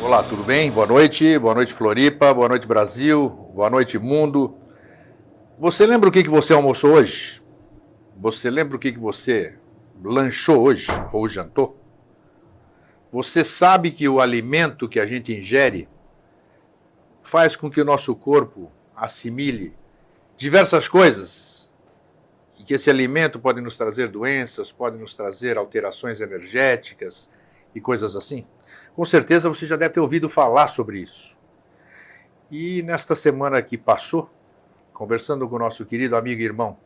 Olá, tudo bem? Boa noite Floripa, boa noite Brasil, boa noite mundo. Você lembra o que você almoçou hoje? Você lembra o que você lanchou hoje ou jantou? Você sabe que o alimento que a gente ingere faz com que o nosso corpo assimile diversas coisas e que esse alimento pode nos trazer doenças, pode nos trazer alterações energéticas e coisas assim? Com certeza você já deve ter ouvido falar sobre isso. E nesta semana que passou, conversando com o nosso querido amigo e irmão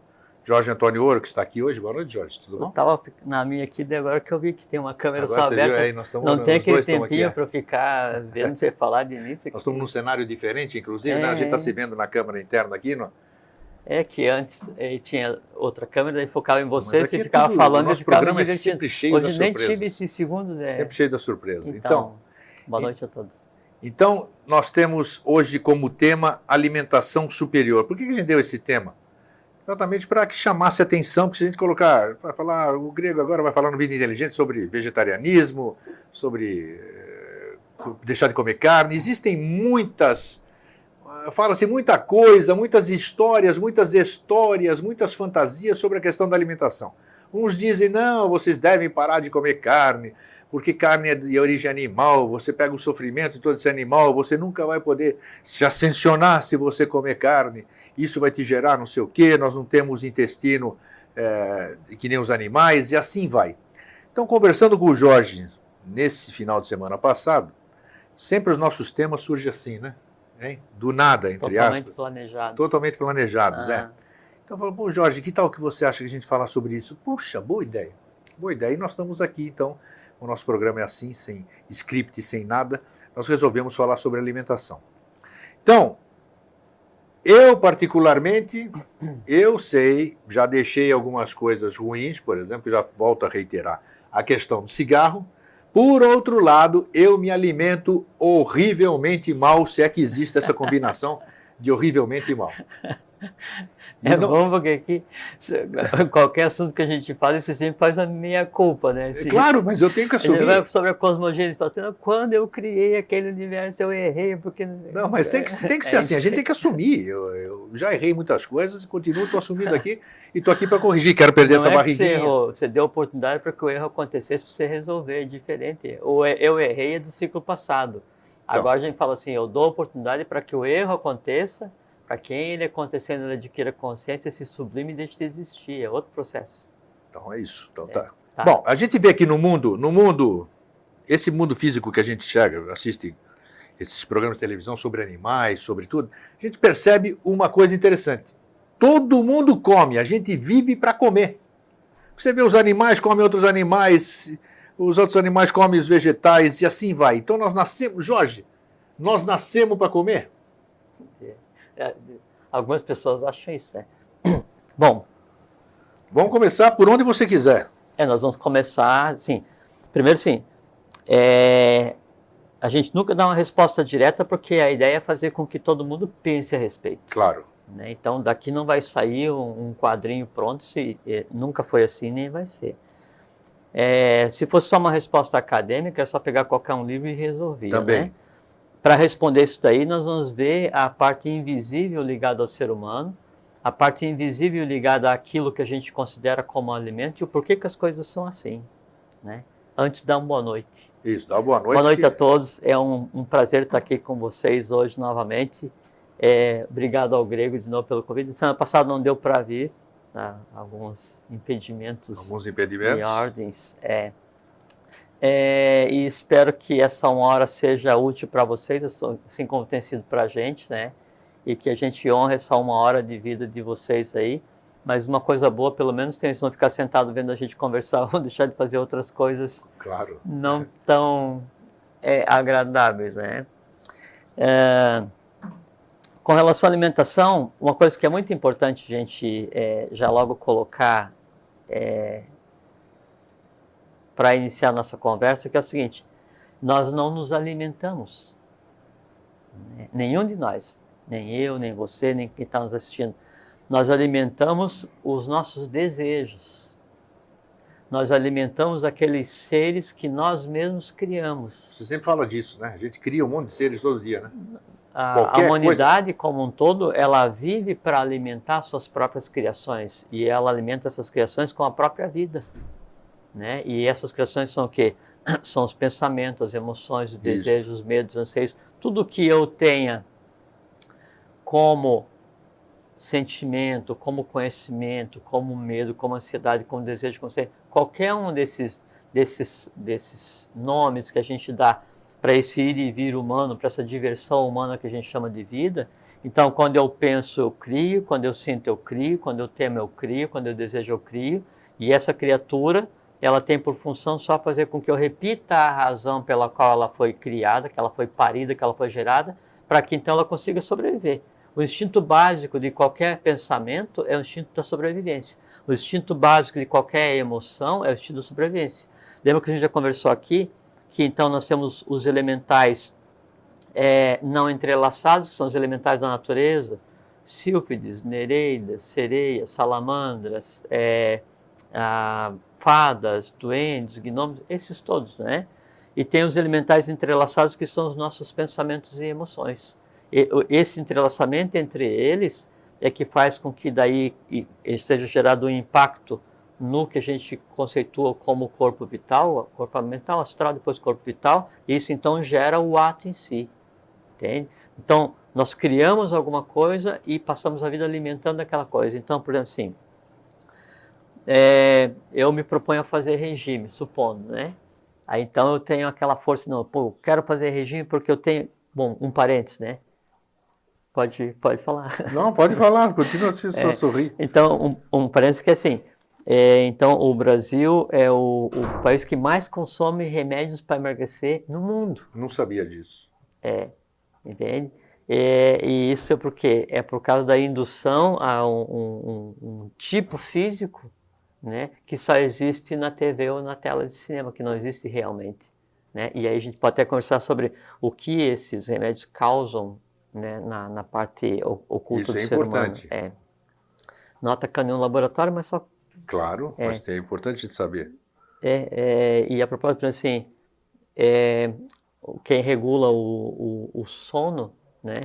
Jorge Antônio Ouro, que está aqui hoje. Boa noite, Jorge, tudo bom? Eu estava na minha aqui, daí agora que eu vi que tem uma câmera Agora só você viu aberta, aí, nós estamos, não tem os aquele dois estamos aqui, tempinho para eu ficar vendo você falar de início. Nós estamos num cenário diferente, inclusive, né? A gente está se vendo na câmera interna aqui, não? É que antes tinha outra câmera, daí focava em Mas você, aqui você é ficava tudo- falando o e nosso ficava me programa é divertindo. sempre cheio de Hoje nem surpresas. tive esses segundos. Sempre cheio da surpresa. Boa noite a todos. Então, nós temos hoje como tema alimentação superior. Por que a gente deu esse tema? Exatamente para que chamasse atenção, porque se a gente colocar, vai falar, o grego agora vai falar no Vida Inteligente sobre vegetarianismo, sobre deixar de comer carne. Existem muitas, fala-se muita coisa, muitas histórias, muitas fantasias sobre a questão da alimentação. Uns dizem, não, vocês devem parar de comer carne, porque carne é de origem animal, você pega o sofrimento de todo esse animal, você nunca vai poder se ascensionar se você comer carne, isso vai te gerar não sei o quê, nós não temos intestino que nem os animais, e assim vai. Então, conversando com o Jorge nesse final de semana passado, sempre os nossos temas surgem assim, né? Hein? Do nada, entre aspas. Totalmente planejados, Então, falou, pô, Jorge, que tal que você acha que a gente falar sobre isso? Puxa, boa ideia. Boa ideia. E nós estamos aqui, então, o nosso programa é assim, sem script, sem nada. Nós resolvemos falar sobre alimentação. Então, eu particularmente, eu sei, já deixei algumas coisas ruins, por exemplo, já volto a reiterar, a questão do cigarro. Por outro lado, eu me alimento horrivelmente mal, se é que existe essa combinação de horrivelmente mal. Bom porque aqui, qualquer assunto que a gente fala, você sempre faz a minha culpa, né? Claro, mas eu tenho que assumir. Vai sobre a cosmogênese, falando, quando eu criei aquele universo, eu errei, porque... Não, mas tem que ser assim, a gente tem que assumir. Eu já errei muias coisas e continuo, estou assumindo aqui e estou aqui para corrigir, quero perder essa barriguinha. Você errou, você deu oportunidade para que o erro acontecesse, para você resolver, é diferente. Eu errei é do ciclo passado. Agora a gente fala assim, eu dou oportunidade para que o erro aconteça, para quem ele acontecendo, ele adquira consciência, se sublime e deixe de existir. É outro processo. Então é isso. Então, tá. Bom, a gente vê aqui no mundo, esse mundo físico que a gente chega, assiste esses programas de televisão sobre animais, sobre tudo, a gente percebe uma coisa interessante. Todo mundo come, a gente vive para comer. Você vê os animais comem outros animais, os outros animais comem os vegetais e assim vai. Então nós nascemos, Jorge, nós nascemos para comer? Algumas pessoas acham isso, né? Bom, vamos começar por onde você quiser. Nós vamos começar, sim. Primeiro, sim, a gente nunca dá uma resposta direta porque a ideia é fazer com que todo mundo pense a respeito. Claro. Né? Então, daqui não vai sair um quadrinho pronto, nunca foi assim, nem vai ser. Se fosse só uma resposta acadêmica, é só pegar qualquer um livro e resolver. Também. Né? Para responder isso daí, nós vamos ver a parte invisível ligada ao ser humano, a parte invisível ligada àquilo que a gente considera como alimento e o porquê que as coisas são assim. Né? Antes, dá uma boa noite. Isso, dá uma boa noite. Boa noite a todos. É um prazer estar aqui com vocês hoje novamente. Obrigado ao Grego de novo pelo convite. Semana passada não deu para vir, tá? Alguns impedimentos. E ordens. E espero que essa uma hora seja útil para vocês, assim como tem sido para a gente, né? E que a gente honre essa uma hora de vida de vocês aí. Mas uma coisa boa, pelo menos, tem eles não ficar sentado vendo a gente conversar ou deixar de fazer outras coisas não tão agradáveis, né? Com relação à alimentação, uma coisa que é muito importante a gente já logo colocar para iniciar a nossa conversa, que é o seguinte: nós não nos alimentamos. Nenhum de nós, nem eu, nem você, nem quem está nos assistindo. Nós alimentamos os nossos desejos. nós alimentamos aqueles seres que nós mesmos criamos. Você sempre fala disso, né? A gente cria um monte de seres todo dia, né? A humanidade como um todo, ela vive para alimentar suas próprias criações, e ela alimenta essas criações com a própria vida, né? E essas criações são o quê? São os pensamentos, as emoções, os desejos, os medos, os anseios, tudo que eu tenha como sentimento, como conhecimento, como medo, como ansiedade, como desejo, como qualquer um desses nomes que a gente dá para esse ir e vir humano, para essa diversão humana que a gente chama de vida. Então, quando eu penso, eu crio, quando eu sinto, eu crio, quando eu temo, eu crio, quando eu desejo, eu crio, e essa criatura, ela tem por função só fazer com que eu repita a razão pela qual ela foi criada, que ela foi parida, que ela foi gerada, para que então ela consiga sobreviver. O instinto básico de qualquer pensamento é o instinto da sobrevivência. O instinto básico de qualquer emoção é o instinto da sobrevivência. Lembra que a gente já conversou aqui, que então nós temos os elementais não entrelaçados, que são os elementais da natureza, sílfides, nereidas, sereias, salamandras, fadas, duendes, gnomos, esses todos, né? E tem os elementais entrelaçados, que são os nossos pensamentos e emoções. Esse entrelaçamento entre eles é que faz com que daí seja gerado um impacto no que a gente conceitua como corpo vital, corpo mental, astral, depois corpo vital, e isso então gera o ato em si, entende? Então, nós criamos alguma coisa e passamos a vida alimentando aquela coisa. Então, por exemplo, assim, eu me proponho a fazer regime, supondo, né? Aí então eu tenho aquela força, não, pô, eu quero fazer regime porque eu tenho, bom, um parênteses, né? Pode falar. Não, pode falar, continua assim, só sorrir. Então, um parênteses que é assim, então o Brasil é o país que mais consome remédios para emagrecer no mundo. Não sabia disso. Entende? E isso é por quê? É por causa da indução a um tipo físico, né, que só existe na TV ou na tela de cinema, que não existe realmente, né? E aí a gente pode até conversar sobre o que esses remédios causam, né, na parte oculta do ser humano. Isso é importante. Nota que nenhum laboratório, mas só... Claro, mas é importante de saber. E a propósito, assim, quem regula o sono, né,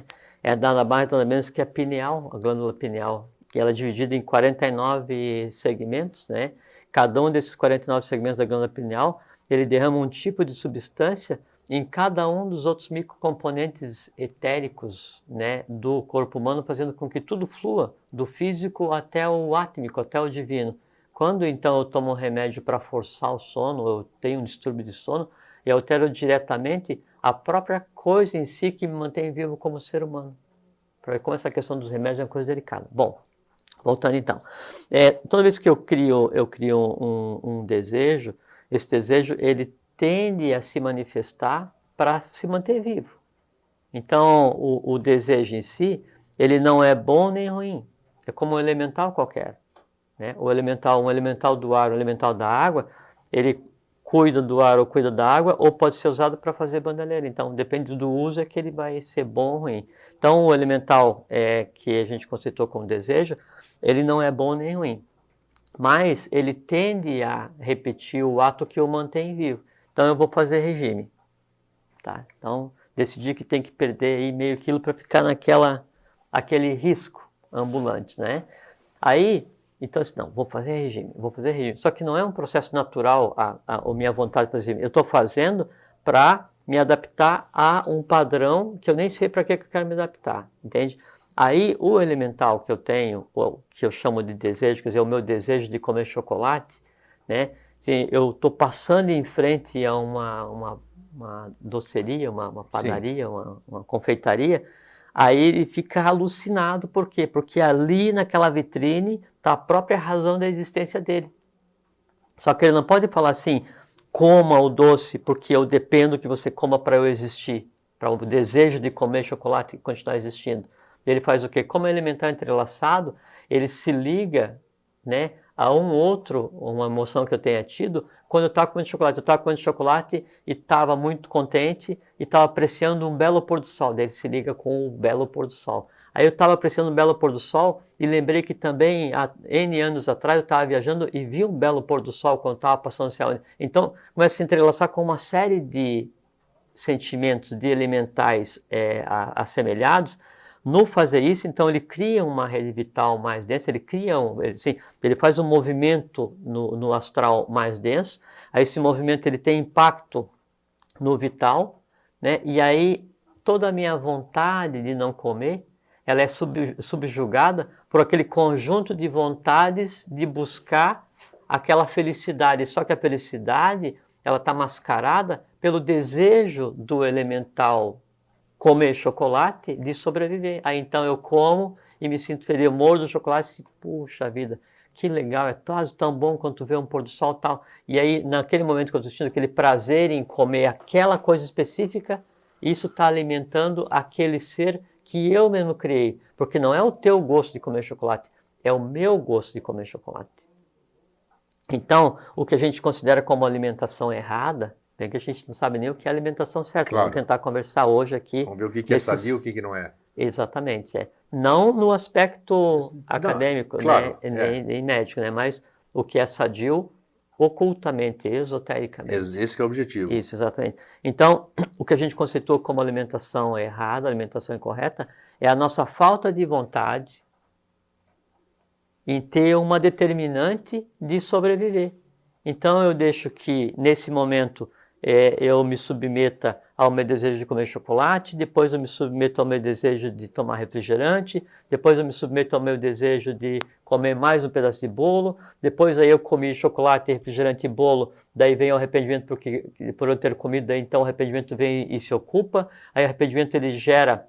é nada mais nada menos que a pineal, a glândula pineal, que ela é dividida em 49 segmentos, né? Cada um desses 49 segmentos da glândula pineal, ele derrama um tipo de substância em cada um dos outros microcomponentes etéricos, né, do corpo humano, fazendo com que tudo flua, do físico até o átmico, até o divino. Quando então eu tomo um remédio para forçar o sono, eu tenho um distúrbio de sono, eu altero diretamente a própria coisa em si que me mantém vivo como ser humano. Para ver como essa questão dos remédios é uma coisa delicada. Bom, voltando então. Toda vez que eu crio um desejo, esse desejo ele tende a se manifestar para se manter vivo. Então, o desejo em si, ele não é bom nem ruim. É como um elemental qualquer, né? Um elemental do ar, um elemental da água, ele cuida do ar ou cuida da água, ou pode ser usado para fazer bandalheira. Então, depende do uso, é que ele vai ser bom ou ruim. Então, o elemental que a gente conceitou como desejo, ele não é bom nem ruim. Mas ele tende a repetir o ato que o mantém vivo. Então, eu vou fazer regime. Tá? Então, decidi que tem que perder aí meio quilo para ficar aquele risco ambulante, né? Aí, então, assim, não, vou fazer regime. Só que não é um processo natural a minha vontade de fazer regime. Eu estou fazendo para me adaptar a um padrão que eu nem sei para que eu quero me adaptar, entende? Aí, o elemental que eu tenho, que eu chamo de desejo, quer dizer, o meu desejo de comer chocolate, né? Assim, eu estou passando em frente a uma doceria, uma padaria, uma confeitaria, aí ele fica alucinado. Por quê? Porque ali naquela vitrine está a própria razão da existência dele. Só que ele não pode falar assim, coma o doce porque eu dependo que você coma para eu existir, para o desejo de comer chocolate continuar existindo. Ele faz o quê? Como é elementar entrelaçado, ele se liga, né, a uma emoção que eu tenha tido quando eu estava comendo chocolate e estava muito contente e estava apreciando um belo pôr do sol. Daí ele se liga com o belo pôr do sol. Aí eu estava apreciando um belo pôr do sol e lembrei que também, há N anos atrás, eu estava viajando e vi um belo pôr do sol quando estava passando o céu. Então, começa a se entrelaçar com uma série de sentimentos, de elementais assemelhados. No fazer isso, então, ele cria uma rede vital mais densa, ele faz um movimento no astral mais denso, aí esse movimento ele tem impacto no vital, né? E aí toda a minha vontade de não comer, ela é subjugada por aquele conjunto de vontades de buscar aquela felicidade, só que a felicidade ela está mascarada pelo desejo do elemental comer chocolate, de sobreviver. Aí então eu como e me sinto feliz, eu mordo o chocolate e puxa vida, que legal, é quase tão bom quanto ver um pôr do sol e tal. E aí naquele momento que eu estou sentindo aquele prazer em comer aquela coisa específica, isso está alimentando aquele ser que eu mesmo criei. Porque não é o teu gosto de comer chocolate, é o meu gosto de comer chocolate. Então, o que a gente considera como alimentação errada, bem que a gente não sabe nem o que é alimentação certa. Claro. Vamos tentar conversar hoje aqui. Vamos ver o que é sadio e o que não é. Exatamente. Não no aspecto acadêmico, claro, né? Nem médico, né? Mas o que é sadio ocultamente, esotericamente. Esse que é o objetivo. Isso, exatamente. Então, o que a gente conceitou como alimentação errada, alimentação incorreta, é a nossa falta de vontade em ter uma determinante de sobreviver. Então eu deixo que, nesse momento, eu me submeta ao meu desejo de comer chocolate, depois eu me submeto ao meu desejo de tomar refrigerante, depois eu me submeto ao meu desejo de comer mais um pedaço de bolo, depois aí eu comi chocolate, refrigerante e bolo, daí vem o arrependimento por eu ter comido, daí então o arrependimento vem e se ocupa, aí o arrependimento ele gera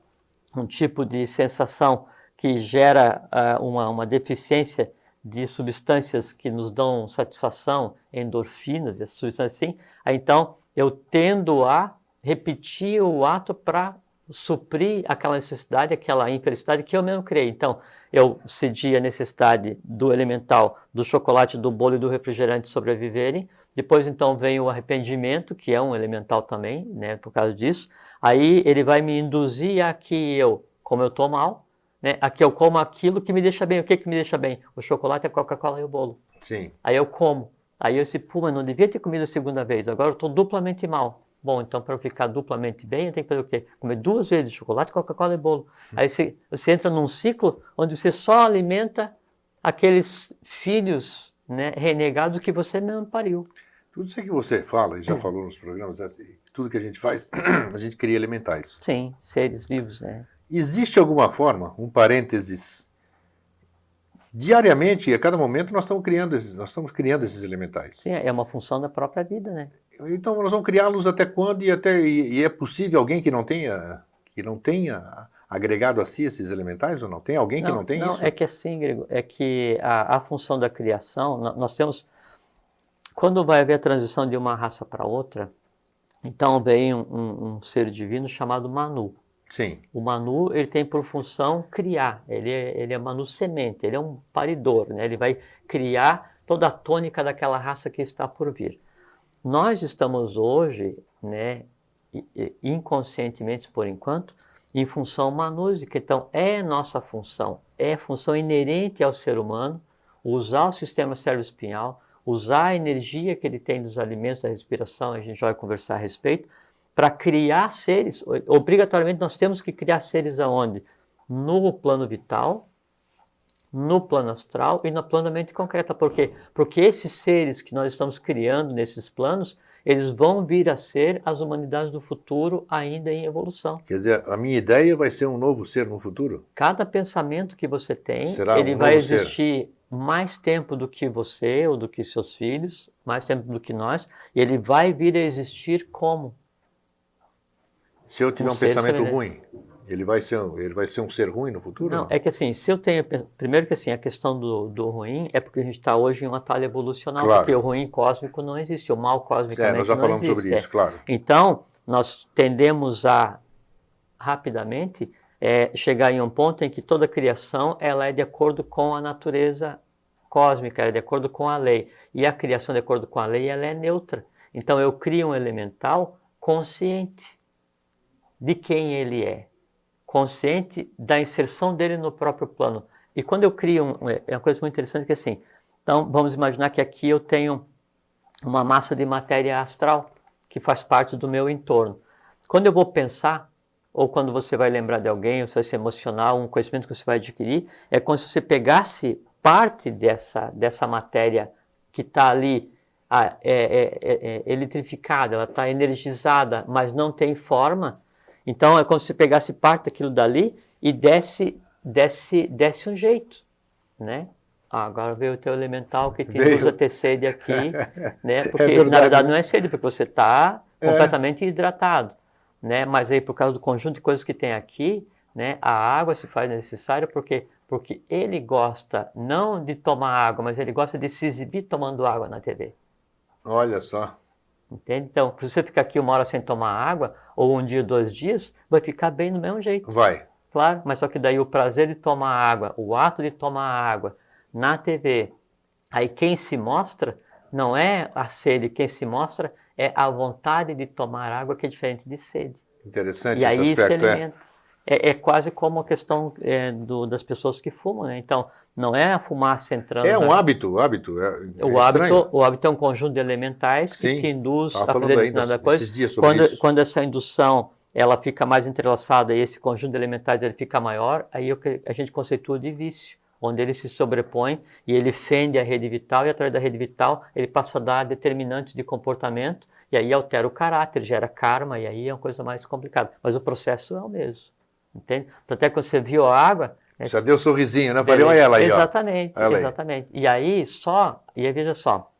um tipo de sensação que gera uma deficiência de substâncias que nos dão satisfação, endorfinas, essas substâncias assim, aí então eu tendo a repetir o ato para suprir aquela necessidade, aquela infelicidade que eu mesmo criei. Então, eu cedi a necessidade do elemental, do chocolate, do bolo e do refrigerante sobreviverem, depois então vem o arrependimento, que é um elemental também, né, por causa disso, aí ele vai me induzir a que como eu estou mal, né, a que eu como aquilo que me deixa bem. O que me deixa bem? O chocolate, a Coca-Cola e o bolo. Sim. Aí eu como. Aí eu disse, mas não devia ter comido a segunda vez, agora eu estou duplamente mal. Bom, então para eu ficar duplamente bem, eu tenho que fazer o quê? Comer 2 vezes chocolate, Coca-Cola e bolo. Aí você entra num ciclo onde você só alimenta aqueles filhos, né, renegados que você mesmo pariu. Tudo isso que você fala e já falou nos programas, tudo que a gente faz, a gente cria elementais. Sim, seres vivos, né? Existe alguma forma, um parênteses, diariamente, a cada momento nós estamos criando esses elementais. Sim, é uma função da própria vida, né? Então nós vamos criá-los até quando e é possível alguém que não tenha agregado a si esses elementais ou não? Tem alguém que não tem isso? Não, é que assim, Grego, é que a função da criação, nós temos, quando vai haver a transição de uma raça para outra, então vem um ser divino chamado Manu. Sim. O Manu, ele tem por função criar, ele é Manu semente, ele é um paridor, né? Ele vai criar toda a tônica daquela raça que está por vir. Nós estamos hoje, né, inconscientemente por enquanto, em função manúsica, então é nossa função, é função inerente ao ser humano, usar o sistema cérebro-espinhal, usar a energia que ele tem dos alimentos, da respiração, a gente vai conversar a respeito, para criar seres. Obrigatoriamente nós temos que criar seres aonde? No plano vital, no plano astral e no plano da mente concreta. Por quê? Porque esses seres que nós estamos criando nesses planos, eles vão vir a ser as humanidades do futuro ainda em evolução. Quer dizer, a minha ideia vai ser um novo ser no futuro? Cada pensamento que você tem, será ele um vai novo existir mais tempo do que você ou do que seus filhos, mais tempo do que nós, e ele vai vir a existir como? Se eu tiver um pensamento ruim, ele vai ser um ser ruim no futuro? Não, é que assim, se eu tenho... Primeiro que assim, a questão do ruim é porque a gente está hoje em um atalho evolucional, claro. Porque o ruim cósmico não existe, o mal cósmico não existe. Nós já falamos sobre isso, claro. Então, nós tendemos a, rapidamente, chegar em um ponto em que toda criação ela é de acordo com a natureza cósmica, é de acordo com a lei. E a criação de acordo com a lei, ela é neutra. Então eu crio um elemental consciente de quem ele é, consciente da inserção dele no próprio plano. E quando eu crio, é uma coisa muito interessante que é assim, então vamos imaginar que aqui eu tenho uma massa de matéria astral que faz parte do meu entorno. Quando eu vou pensar, ou quando você vai lembrar de alguém, ou se vai se emocionar, um conhecimento que você vai adquirir, é como se você pegasse parte dessa matéria que está ali eletrificada, ela está energizada, mas não tem forma. Então é como se você pegasse parte daquilo dali e desse um jeito, né? Agora veio o teu elemental que te induz a ter sede aqui, né? Porque na verdade não é sede, porque você está completamente hidratado, né? Mas aí por causa do conjunto de coisas que tem aqui, né? A água se faz necessária porque ele gosta não de tomar água, mas ele gosta de se exibir tomando água na TV. Olha só. Entende? Então, se você ficar aqui 1 hora sem tomar água, ou 1 dia, 2 dias, vai ficar bem do mesmo jeito. Vai. Claro, mas só que daí o prazer de tomar água, o ato de tomar água na TV, aí quem se mostra não é a sede, quem se mostra é a vontade de tomar água, que é diferente de sede. Interessante e aí esse aspecto, isso alimenta. É quase como a questão das pessoas que fumam, né? Então, não é a fumaça entrando... É um hábito. O hábito é um conjunto de elementais que te induz a fazer determinada coisa. Esses dias sobre isso. Quando essa indução ela fica mais entrelaçada e esse conjunto de elementais ele fica maior, aí a gente conceitua de vício, onde ele se sobrepõe e ele fende a rede vital, e através da rede vital ele passa a dar determinantes de comportamento, e aí altera o caráter, gera karma, e aí é uma coisa mais complicada. Mas o processo é o mesmo, entende? Até quando você viu a água... Já deu um sorrisinho, né? Falei, olha ela aí, exatamente, ó. Exatamente. E aí veja só,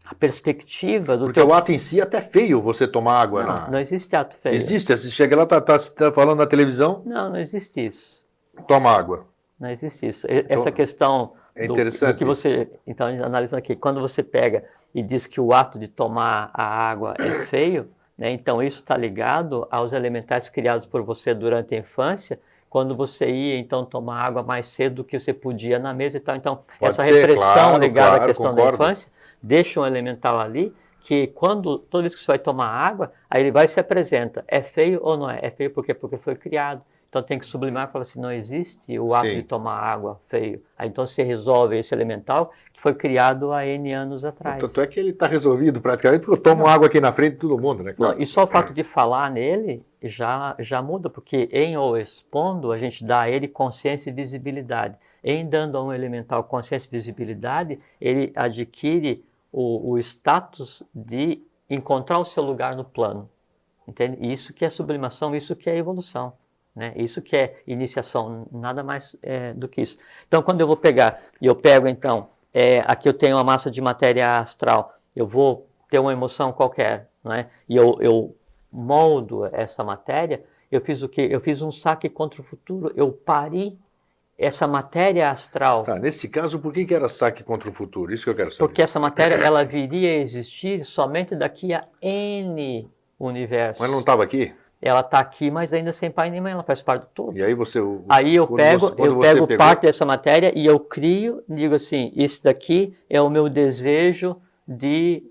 a perspectiva do Porque o ato em si é até feio você tomar água. Não existe ato feio. Existe, você chega lá, tá falando na televisão... Não existe isso. Toma água. Não existe isso. Essa questão interessante. do que você... Então, analisando aqui, quando você pega e diz que o ato de tomar a água é feio, né, então isso está ligado aos elementais criados por você durante a infância, quando você ia, então, tomar água mais cedo do que você podia na mesa e tal. Então, essa repressão ligada à questão da infância deixa um elemental ali que toda vez que você vai tomar água, aí ele vai e se apresenta. É feio ou não é? É feio porque foi criado. Então tem que sublimar e falar assim, não existe o ato de tomar água feio. Aí então você resolve esse elemental que foi criado há N anos atrás. Tanto é que ele está resolvido praticamente, porque eu tomo água aqui na frente de todo mundo, né? Claro. Não, e só o fato de falar nele já muda, porque em ou expondo a gente dá a ele consciência e visibilidade. Em dando a um elemental consciência e visibilidade, ele adquire o status de encontrar o seu lugar no plano. Entende? Isso que é sublimação, isso que é evolução. Né? Isso que é iniciação, nada mais do que isso. Então, quando eu vou pegar, e eu pego então, aqui eu tenho uma massa de matéria astral, eu vou ter uma emoção qualquer, né? E eu moldo essa matéria, eu fiz o quê? Eu fiz um saque contra o futuro, eu pari essa matéria astral. Tá, nesse caso, por que era saque contra o futuro? Isso que eu quero saber. Porque essa matéria, ela viria a existir somente daqui a N universos. Mas não estava aqui? Ela está aqui, mas ainda sem pai nem mãe, ela faz parte do todo. E aí você... Aí eu pego parte dessa matéria e eu crio, digo assim, isso daqui é o meu desejo de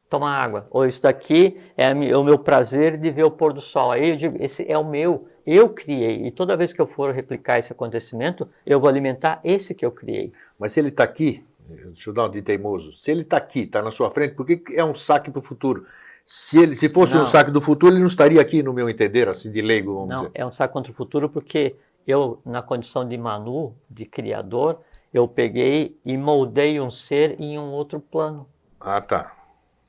tomar água. Ou isso daqui é o meu prazer de ver o pôr do sol. Aí eu digo, esse é o meu, eu criei. E toda vez que eu for replicar esse acontecimento, eu vou alimentar esse que eu criei. Mas se ele está aqui, deixa eu dar um de teimoso, se ele está aqui, está na sua frente, por que é um saque para o futuro? Se fosse um saque do futuro, ele não estaria aqui, no meu entender, assim, de leigo, vamos dizer. Não, é um saque contra o futuro porque eu, na condição de Manu, de criador, eu peguei e moldei um ser em um outro plano. Ah, tá.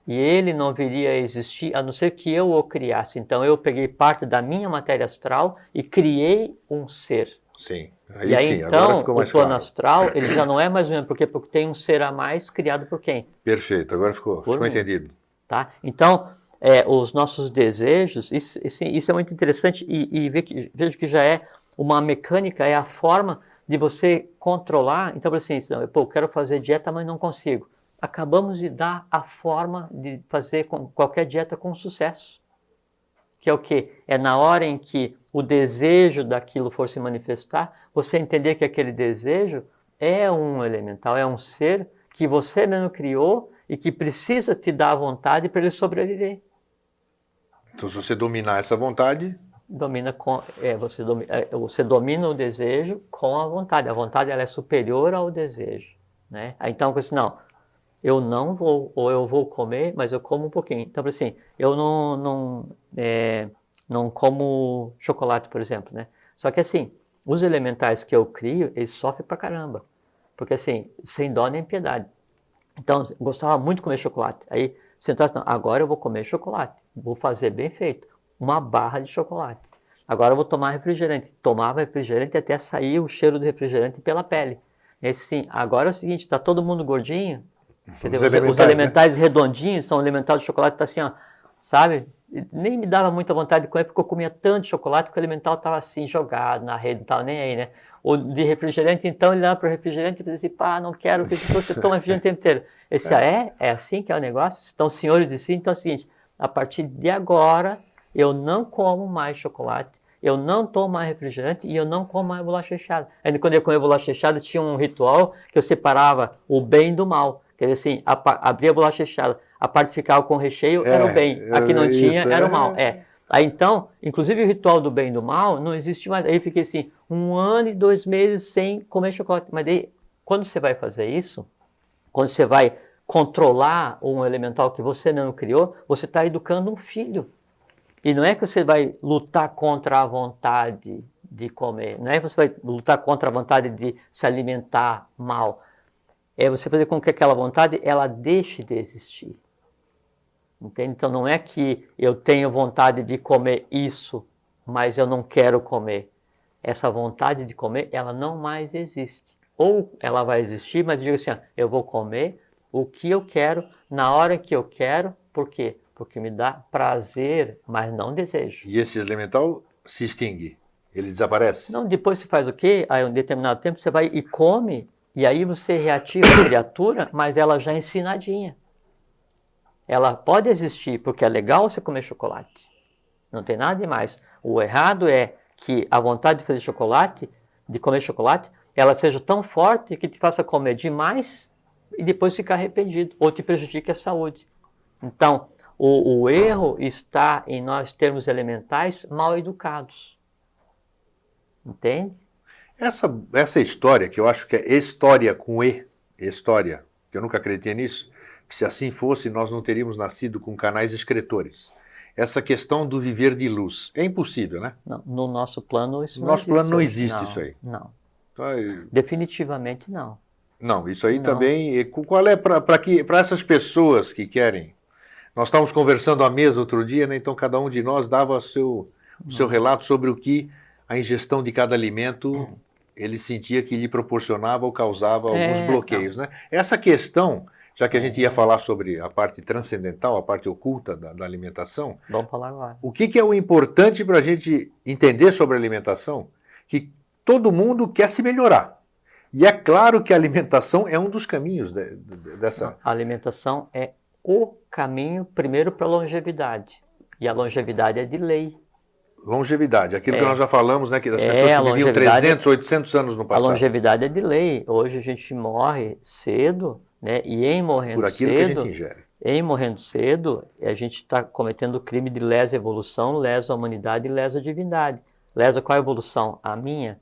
E ele não viria a existir, a não ser que eu o criasse. Então, eu peguei parte da minha matéria astral e criei um ser. Sim. Aí, então, agora ficou mais o plano astral, ele já não é mais ou menos, porque tem um ser a mais criado por quem? Perfeito, agora ficou entendido. Tá? Então, os nossos desejos, isso é muito interessante e vejo que já é uma mecânica, é a forma de você controlar. Então, assim, eu quero fazer dieta, mas não consigo. Acabamos de dar a forma de fazer qualquer dieta com sucesso. Que é o quê? É na hora em que o desejo daquilo for se manifestar, você entender que aquele desejo é um elemental, é um ser que você mesmo criou e que precisa te dar a vontade para ele sobreviver. Então, se você dominar essa vontade... Você domina o desejo com a vontade. A vontade ela é superior ao desejo, né? Então, não, eu não vou, ou eu vou comer, mas eu como um pouquinho. Então, assim, eu não como chocolate, por exemplo, né? Só que assim, os elementais que eu crio, eles sofrem pra caramba. Porque assim, sem dó nem piedade. Então, eu gostava muito de comer chocolate. Aí, sentasse, não, agora eu vou comer chocolate. Vou fazer bem feito. Uma barra de chocolate. Agora eu vou tomar refrigerante. Tomava refrigerante até sair o cheiro do refrigerante pela pele. Esse sim, agora é o seguinte, está todo mundo gordinho. Quer dizer, os elementais, né, redondinhos, são elemental de chocolate, tá assim, ó, sabe? Nem me dava muita vontade de comer, porque eu comia tanto chocolate que o elemental estava assim, jogado na rede, não estava nem aí, né? Ou de refrigerante, então ele dava para o refrigerante e dizia assim, pá, não quero, porque você toma refrigerante o tempo inteiro. Esse é assim que é o negócio? Então, senhores de si, então é o seguinte, a partir de agora, eu não como mais chocolate, eu não tomo mais refrigerante e eu não como mais bolacha recheada. Ainda quando eu comia bolacha recheada, tinha um ritual que eu separava o bem do mal. Quer dizer assim, abria a bolacha recheada, a parte que ficava com recheio era o bem, a que não tinha era o mal. Aí então, inclusive o ritual do bem e do mal não existe mais. Aí fiquei assim, 1 ano e 2 meses sem comer chocolate. Mas daí, quando você vai fazer isso, quando você vai controlar um elemental que você não criou, você está educando um filho. E não é que você vai lutar contra a vontade de comer, não é que você vai lutar contra a vontade de se alimentar mal. É você fazer com que aquela vontade ela deixe de existir. Entende? Então não é que eu tenho vontade de comer isso, mas eu não quero comer. Essa vontade de comer, ela não mais existe. Ou ela vai existir, mas digo assim, eu vou comer o que eu quero, na hora que eu quero, por quê? Porque me dá prazer, mas não desejo. E esse elemental se extingue? Ele desaparece? Não, depois você faz o quê? Aí um determinado tempo você vai e come, e aí você reativa a criatura, mas ela já é ensinadinha. Ela pode existir, porque é legal você comer chocolate. Não tem nada demais. O errado é que a vontade de fazer chocolate, de comer chocolate, ela seja tão forte que te faça comer demais e depois ficar arrependido, ou te prejudique a saúde. Então, o erro está em nós termos elementais mal educados. Entende? Essa história, que eu acho que é história com E, história, que eu nunca acreditei nisso, que se assim fosse, nós não teríamos nascido com canais escritores. Essa questão do viver de luz, é impossível, né? Não, no nosso plano isso não existe. No nosso plano não existe isso aí. Não. Então, definitivamente não. Não, isso aí não. Também, qual é para essas pessoas que querem? Nós estávamos conversando à mesa outro dia, né? Então cada um de nós dava o seu relato sobre o que a ingestão de cada alimento ele sentia que lhe proporcionava ou causava alguns bloqueios, né? Essa questão, já que a gente ia falar sobre a parte transcendental, a parte oculta da alimentação, vamos falar agora. O que é o importante para a gente entender sobre a alimentação? Que todo mundo quer se melhorar. E é claro que a alimentação é um dos caminhos dessa... A alimentação é o caminho, primeiro, para a longevidade. E a longevidade é de lei. Longevidade, aquilo que nós já falamos, né? Que as pessoas que viviam 300, 800 anos no passado. A longevidade é de lei. Hoje a gente morre cedo, né? E em morrendo por aquilo cedo, que a gente ingere. Em morrendo cedo, a gente está cometendo o crime de lesa evolução, lesa humanidade e lesa divindade. Lesa qual a evolução? A minha.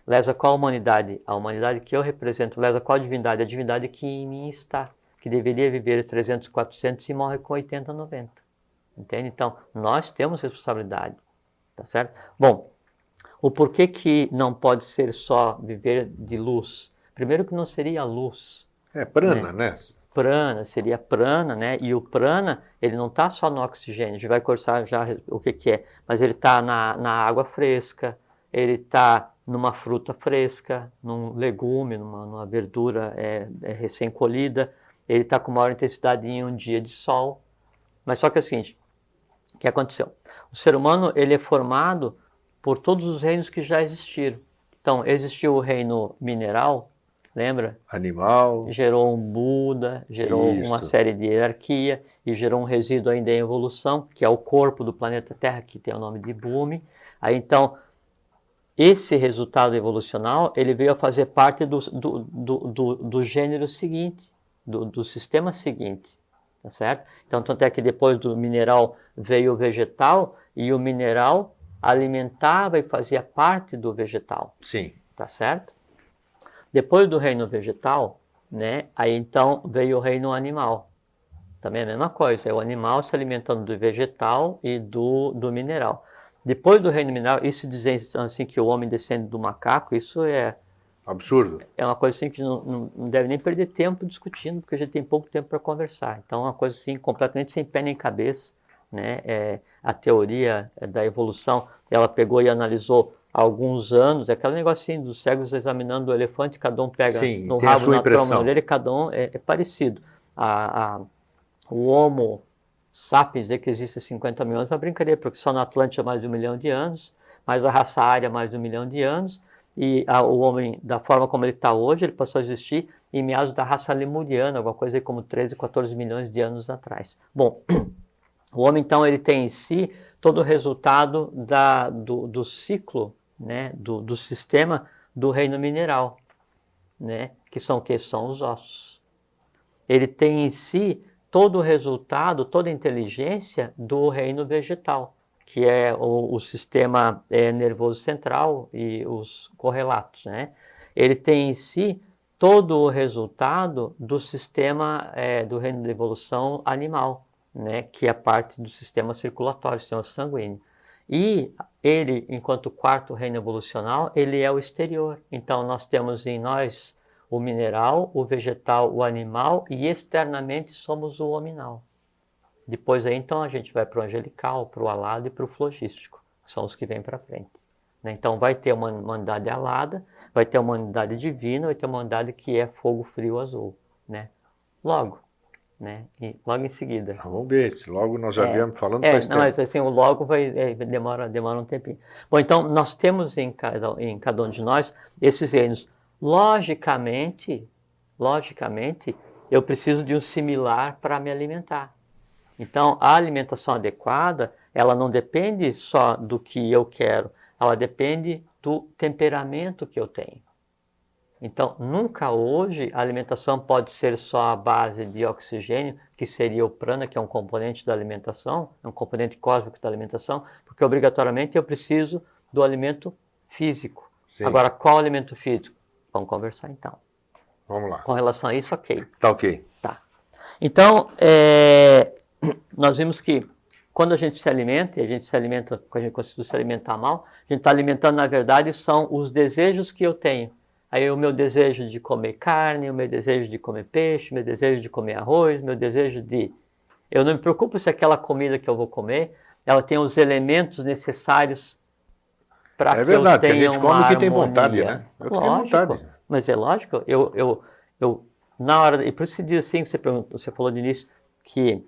Lesa qual a humanidade? A humanidade que eu represento. Lesa qual a divindade? A divindade que em mim está. Que deveria viver 300, 400 e morre com 80, 90. Entende? Então, nós temos responsabilidade. Tá certo? Bom, o porquê que não pode ser só viver de luz? Primeiro que não seria luz. É prana, né? Prana, seria prana, né? E o prana, ele não está só no oxigênio, a gente vai conversar já o que é, mas ele está na água fresca, ele está numa fruta fresca, num legume, numa verdura recém-colhida, ele está com maior intensidade em um dia de sol. Mas só que é o seguinte, o que aconteceu? O ser humano, ele é formado por todos os reinos que já existiram. Então, existiu o reino mineral, lembra? Animal. Gerou um Buda, gerou uma série de hierarquia e gerou um resíduo ainda em evolução, que é o corpo do planeta Terra, que tem o nome de Bhumi. Aí então, esse resultado evolucional, ele veio a fazer parte do gênero seguinte, do sistema seguinte, tá certo? Então, tanto é que depois do mineral veio o vegetal, e o mineral alimentava e fazia parte do vegetal. Sim. Tá certo? Depois do reino vegetal, né, aí então veio o reino animal. Também é a mesma coisa, é o animal se alimentando do vegetal e do mineral. Depois do reino mineral, isso dizer assim que o homem descende do macaco, isso é absurdo. É uma coisa assim que não deve nem perder tempo discutindo, porque a gente tem pouco tempo para conversar. Então é uma coisa assim completamente sem pé nem cabeça, né? A teoria da evolução, ela pegou e analisou há alguns anos, aquele negocinho dos cegos examinando o elefante, cada um pega Sim, no tem a rabo, sua na troma, impressão. na orelha, cada um é parecido. O Homo sapiens, dizer que existe 50 mil anos, é uma brincadeira, porque só na Atlântida mais de 1 milhão de anos, mais a raça ária mais de 1 milhão de anos, e o homem, da forma como ele está hoje, ele passou a existir em meados da raça lemuriana, alguma coisa aí como 13, 14 milhões de anos atrás. Bom, o homem, então, ele tem em si todo o resultado do ciclo, né, do sistema do reino mineral, né, que são o que? São os ossos. Ele tem em si todo o resultado, toda a inteligência do reino vegetal, que é o sistema nervoso central e os correlatos, né? Ele tem em si todo o resultado do sistema do reino da evolução animal, né? Que é parte do sistema circulatório, sistema sanguíneo. E ele, enquanto quarto reino evolucional, ele é o exterior. Então, nós temos em nós o mineral, o vegetal, o animal, e externamente somos o hominal. Depois aí, então, a gente vai para o angelical, para o alado e para o flogístico, que são os que vêm para frente. Então, vai ter uma humanidade alada, vai ter uma humanidade divina, vai ter uma humanidade que é fogo frio azul, né? Logo, né? E logo em seguida. Vamos ver, se logo nós já viemos falando faz não, tempo. mas assim, o logo demora um tempinho. Bom, então, nós temos em cada um de nós esses reinos. Logicamente, eu preciso de um similar para me alimentar. Então, a alimentação adequada, ela não depende só do que eu quero, ela depende do temperamento que eu tenho. Então, nunca hoje a alimentação pode ser só a base de oxigênio, que seria o prana, que é um componente da alimentação, é um componente cósmico da alimentação, porque obrigatoriamente eu preciso do alimento físico. Sim. Agora, qual alimento físico? Vamos conversar então. Vamos lá. Com relação a isso, ok. Tá ok. Tá. Então, nós vimos que quando a gente se alimenta, e a gente se alimenta, quando a gente conseguiu se alimentar mal, a gente está alimentando, na verdade, são os desejos que eu tenho. Aí o meu desejo de comer carne, o meu desejo de comer peixe, o meu desejo de comer arroz, o meu desejo de... Eu não me preocupo se aquela comida que eu vou comer, ela tem os elementos necessários para que eu tenha uma harmonia. É verdade, a gente come o que tem vontade, né? É o que tem vontade. Mas é lógico, eu na hora... E por isso se diz assim, você falou de início, que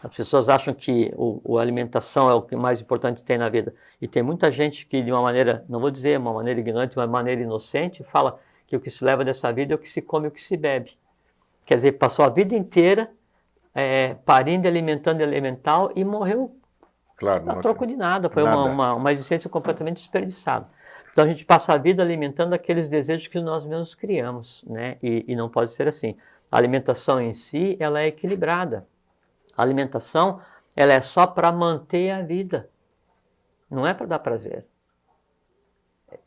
as pessoas acham que a alimentação é o que mais importante tem na vida. E tem muita gente que, de uma maneira, não vou dizer uma maneira ignorante, uma maneira inocente, fala que o que se leva dessa vida é o que se come e o que se bebe. Quer dizer, passou a vida inteira parindo, alimentando elemental e morreu a troco de nada. Foi uma existência completamente desperdiçada. Então a gente passa a vida alimentando aqueles desejos que nós mesmos criamos, né? E não pode ser assim. A alimentação em si, ela é equilibrada. A alimentação, ela é só para manter a vida, não é para dar prazer.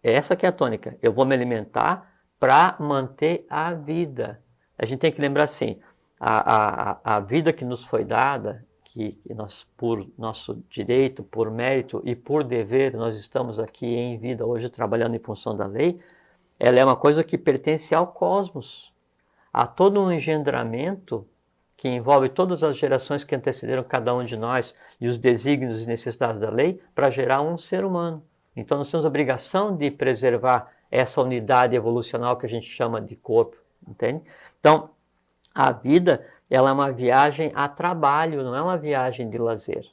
Essa que é a tônica. Eu vou me alimentar para manter a vida. A gente tem que lembrar assim, a vida que nos foi dada, que nós, por nosso direito, por mérito e por dever, nós estamos aqui em vida hoje trabalhando em função da lei, ela é uma coisa que pertence ao cosmos. Há todo um engendramento que envolve todas as gerações que antecederam cada um de nós e os desígnios e necessidades da lei para gerar um ser humano. Então nós temos a obrigação de preservar essa unidade evolucional que a gente chama de corpo, entende? Então, a vida, ela é uma viagem a trabalho, não é uma viagem de lazer.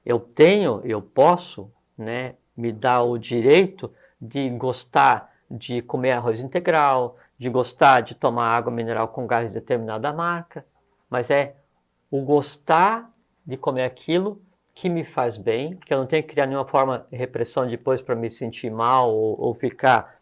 Eu posso, né, me dar o direito de gostar de comer arroz integral, de gostar de tomar água mineral com gás de determinada marca, mas é o gostar de comer aquilo que me faz bem, que eu não tenho que criar nenhuma forma de repressão depois para me sentir mal ou ficar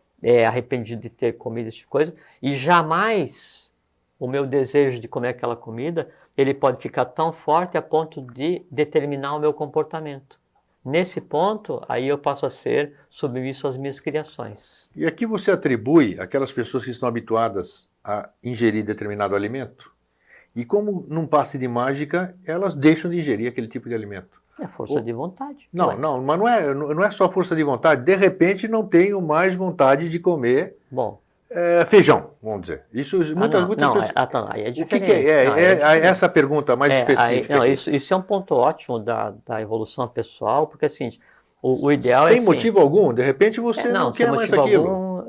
arrependido de ter comido esse tipo de coisa, e jamais o meu desejo de comer aquela comida, ele pode ficar tão forte a ponto de determinar o meu comportamento. Nesse ponto, aí eu passo a ser submisso às minhas criações. E aqui você atribui aquelas pessoas que estão habituadas a ingerir determinado alimento, e como num passe de mágica, elas deixam de ingerir aquele tipo de alimento. É força de vontade. Não, Ué. não, mas não é só força de vontade. De repente não tenho mais vontade de comer feijão, vamos dizer. Isso muitas pessoas. Aí é O diferente. que é essa pergunta mais específica? Isso é um ponto ótimo da evolução pessoal, porque assim, o ideal sem é. Sem motivo algum, de repente você não quer mais aquilo. Algum,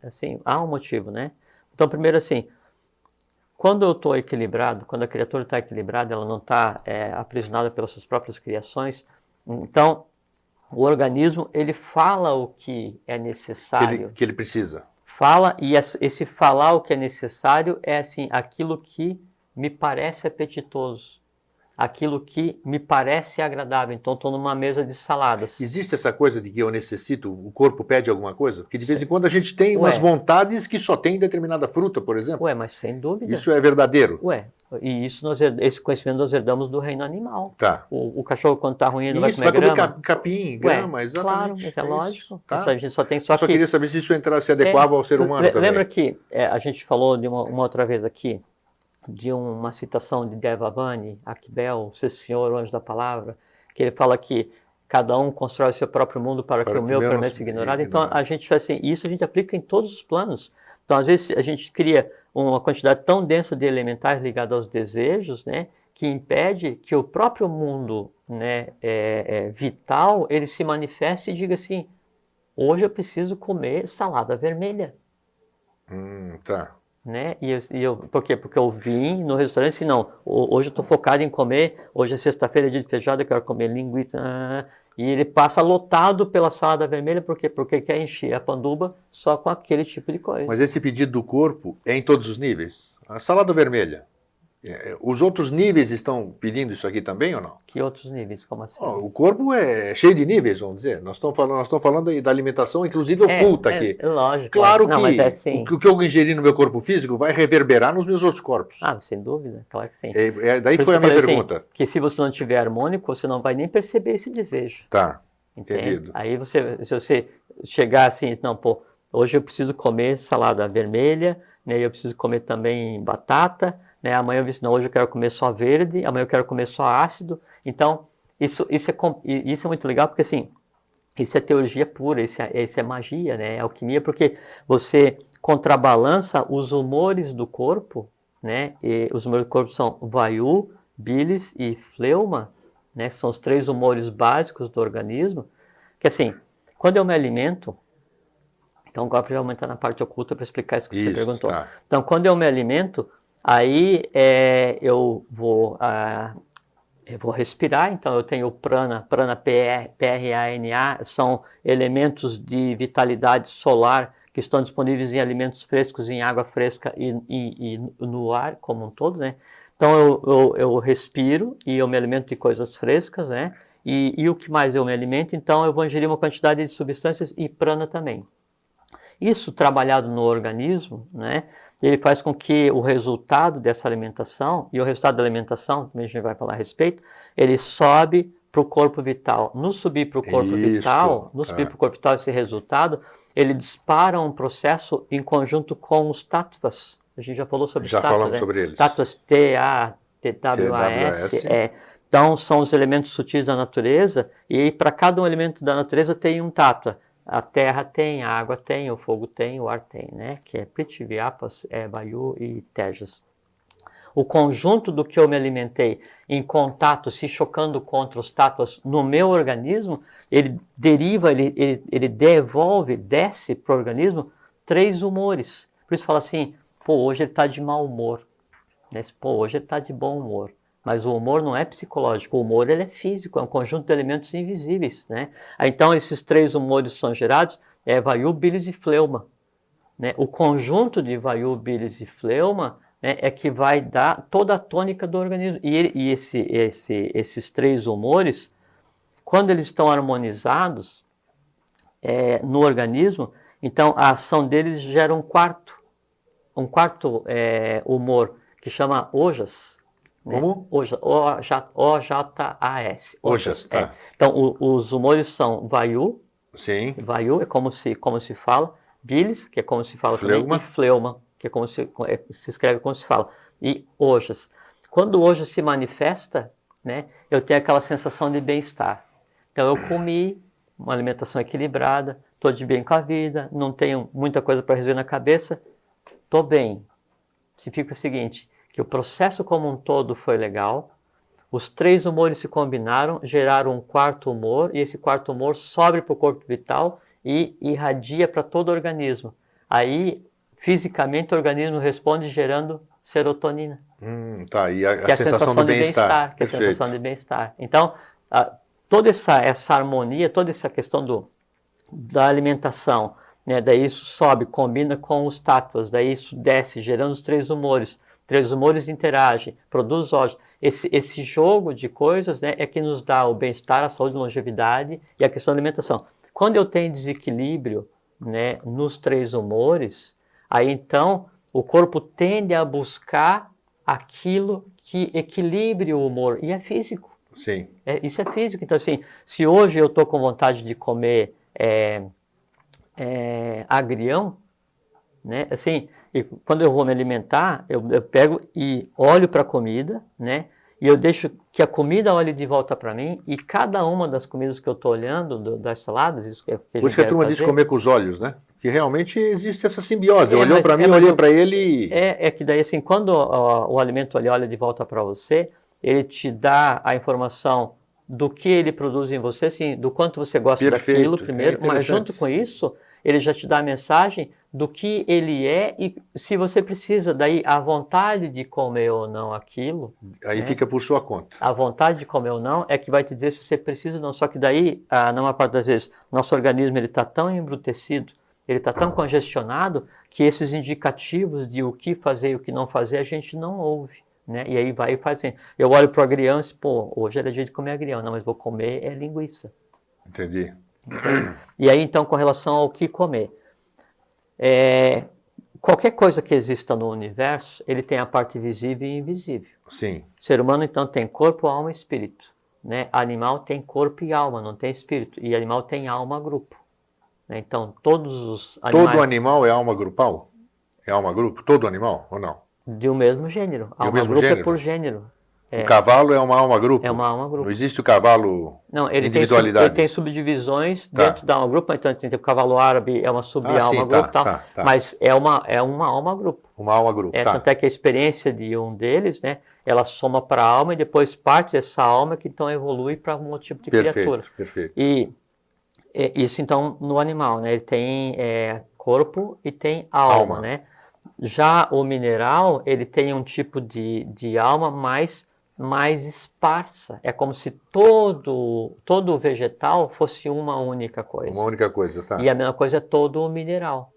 assim, há um motivo, né? Então, primeiro assim, quando eu estou equilibrado, quando a criatura está equilibrada, ela não está aprisionada pelas suas próprias criações, então o organismo ele fala o que é necessário. Que ele precisa. Fala, e esse falar o que é necessário é assim, aquilo que me parece apetitoso, aquilo que me parece agradável. Então, estou numa mesa de saladas. Existe essa coisa de que eu necessito, o corpo pede alguma coisa? Porque de vez em quando a gente tem umas vontades que só tem em determinada fruta, por exemplo. Mas sem dúvida. Isso é verdadeiro? E isso esse conhecimento nós herdamos do reino animal. Tá. O cachorro, quando está ruim, ele vai comer grama? Capim, grama, exatamente. Claro, mas é lógico. Tá. Isso a gente só queria saber se isso se adequava ao ser humano também. Lembra que a gente falou de uma outra vez aqui, de uma citação de Devavani, Akbel, Ser Senhor, o Anjo da Palavra, que ele fala que cada um constrói o seu próprio mundo para que o meu permaneça ignorado. Então, a gente faz assim, isso a gente aplica em todos os planos. Então, às vezes, a gente cria uma quantidade tão densa de elementais ligados aos desejos, né, que impede que o próprio mundo, né, vital, ele se manifeste e diga assim, hoje eu preciso comer salada vermelha. Tá. Né? Por quê? Porque eu vim no restaurante e assim, não, hoje eu estou focado em comer, hoje é sexta-feira, dia de feijoada, eu quero comer linguiça, e ele passa lotado pela salada vermelha, por quê? Porque quer encher a panduba só com aquele tipo de coisa. Mas esse pedido do corpo é em todos os níveis? A salada vermelha, os outros níveis estão pedindo isso aqui também ou não? Que outros níveis? Como assim? O corpo é cheio de níveis, vamos dizer. Nós estamos falando da alimentação, inclusive oculta aqui. Lógico. Claro não, que assim... o que eu ingerir no meu corpo físico vai reverberar nos meus outros corpos. Sem dúvida, claro que sim. Daí foi a minha pergunta. Assim, que se você não tiver harmônico, você não vai nem perceber esse desejo. Tá, entendido. Aí se você chegar assim, não, hoje eu preciso comer salada vermelha, né, eu preciso comer também batata, né, amanhã eu disse, não, hoje eu quero comer só verde, amanhã eu quero comer só ácido. Então, isso é muito legal, porque assim, isso é teologia pura, isso é magia, né, é alquimia, porque você contrabalança os humores do corpo, né, e os humores do corpo são vayu, bilis e fleuma, né, são os 3 humores básicos do organismo, que assim, quando eu me alimento, então agora eu vou entrar na parte oculta para explicar isso que você perguntou. Tá. Então, quando eu me alimento, aí eu vou respirar, então eu tenho prana, P-R-A-N-A, são elementos de vitalidade solar que estão disponíveis em alimentos frescos, em água fresca e no ar como um todo, né? Então eu respiro e eu me alimento de coisas frescas, né? E o que mais eu me alimento, então eu vou ingerir uma quantidade de substâncias e prana também. Isso trabalhado no organismo, né, ele faz com que o resultado dessa alimentação, e o resultado da alimentação, também a gente vai falar a respeito, ele sobe para o corpo vital. No subir para o corpo vital, esse resultado, ele dispara um processo em conjunto com os tattvas. A gente já falou sobre os tattvas. Já falamos sobre eles. Tattvas T-A-T-W-A-S. Então, são os elementos sutis da natureza, e para cada um elemento da natureza tem um tattva. A terra tem, a água tem, o fogo tem, o ar tem, né? Que é Prithvi, Apas, Vayu e Tejas. O conjunto do que eu me alimentei em contato, se chocando contra os tattvas no meu organismo, ele deriva, ele devolve, desce para o organismo 3 humores. Por isso fala assim, hoje ele está de mau humor. Né? Hoje ele está de bom humor. Mas o humor não é psicológico, o humor ele é físico, é um conjunto de elementos invisíveis, né? Então esses 3 humores são gerados, Vayu, bilis e fleuma. Né? O conjunto de Vayu, bilis e fleuma né, é que vai dar toda a tônica do organismo. E esses 3 humores, quando eles estão harmonizados no organismo, então a ação deles gera um quarto humor, que chama Ojas. Como? O-J-A-S. Ojas, tá. Então, os humores são Vayu. Sim. Vayu é como se fala. Bilis, que é como se fala Fleuma. também. E Fleuma, que é como se escreve como se fala. E Ojas. Quando o Ojas se manifesta, né, eu tenho aquela sensação de bem-estar. Então, eu comi uma alimentação equilibrada, estou de bem com a vida, não tenho muita coisa para resolver na cabeça, estou bem. Significa o seguinte, que o processo como um todo foi legal, os 3 humores se combinaram, geraram um 4º humor, e esse 4º humor sobe para o corpo vital e irradia para todo o organismo. Aí, fisicamente, o organismo responde gerando serotonina. Tá, e Que é a sensação de bem-estar. Que é a sensação de bem-estar. Então, toda essa harmonia, toda essa questão da alimentação, né, daí isso sobe, combina com os tátuas, daí isso desce, gerando os 3 humores. 3 humores interagem, produz ódio. Esse jogo de coisas, né, é que nos dá o bem-estar, a saúde, a longevidade e a questão da alimentação. Quando eu tenho desequilíbrio, né, nos 3 humores, aí então o corpo tende a buscar aquilo que equilibre o humor, e é físico. Sim. Isso é físico. Então, assim, se hoje eu estou com vontade de comer agrião, né, assim, e quando eu vou me alimentar, eu pego e olho para a comida, né, e eu deixo que a comida olhe de volta para mim, e cada uma das comidas que eu estou olhando, das saladas, isso que Por isso que a turma diz comer com os olhos, né? Que realmente existe essa simbiose. Olhou para mim, eu olhei para ele. É que daí, assim, quando o alimento olha de volta para você, ele te dá a informação do que ele produz em você, assim, do quanto você gosta daquilo primeiro, mas junto com isso, ele já te dá a mensagem do que ele é e se você precisa, daí a vontade de comer ou não aquilo. Aí, né, fica por sua conta. A vontade de comer ou não é que vai te dizer se você precisa ou não. Só que daí, na maior parte das vezes, nosso organismo está tão embrutecido, ele está tão congestionado, que esses indicativos de o que fazer e o que não fazer, a gente não ouve. Né? E aí vai e faz assim. Eu olho para o agrião e digo, pô, hoje era dia de comer agrião. Não, mas vou comer linguiça. Entendi. E aí, então, com relação ao que comer. Qualquer coisa que exista no universo, ele tem a parte visível e invisível. Sim. O ser humano, então, tem corpo, alma e espírito. Né? Animal tem corpo e alma, não tem espírito. E animal tem alma grupo. Né? Então, todos os animais... Todo animal é alma grupal? É alma grupo? Todo animal ou não? De um mesmo gênero. Alma mesmo grupo gênero? É por gênero. O cavalo é uma alma grupo? É uma alma grupo. Não existe o cavalo individualidade? Ele tem subdivisões dentro da alma grupo. Então, tem o cavalo árabe, é uma sub-alma grupo. Mas é uma alma grupo. Uma alma grupo, Tanto é que a experiência de um deles, né, ela soma para a alma e depois parte dessa alma que então evolui para um outro tipo de criatura. Perfeito. E isso, então, no animal, né? Ele tem corpo e tem alma, né? Já o mineral, ele tem um tipo de alma mais esparsa. É como se todo o vegetal fosse uma única coisa. Uma única coisa, tá. E a mesma coisa é todo o mineral.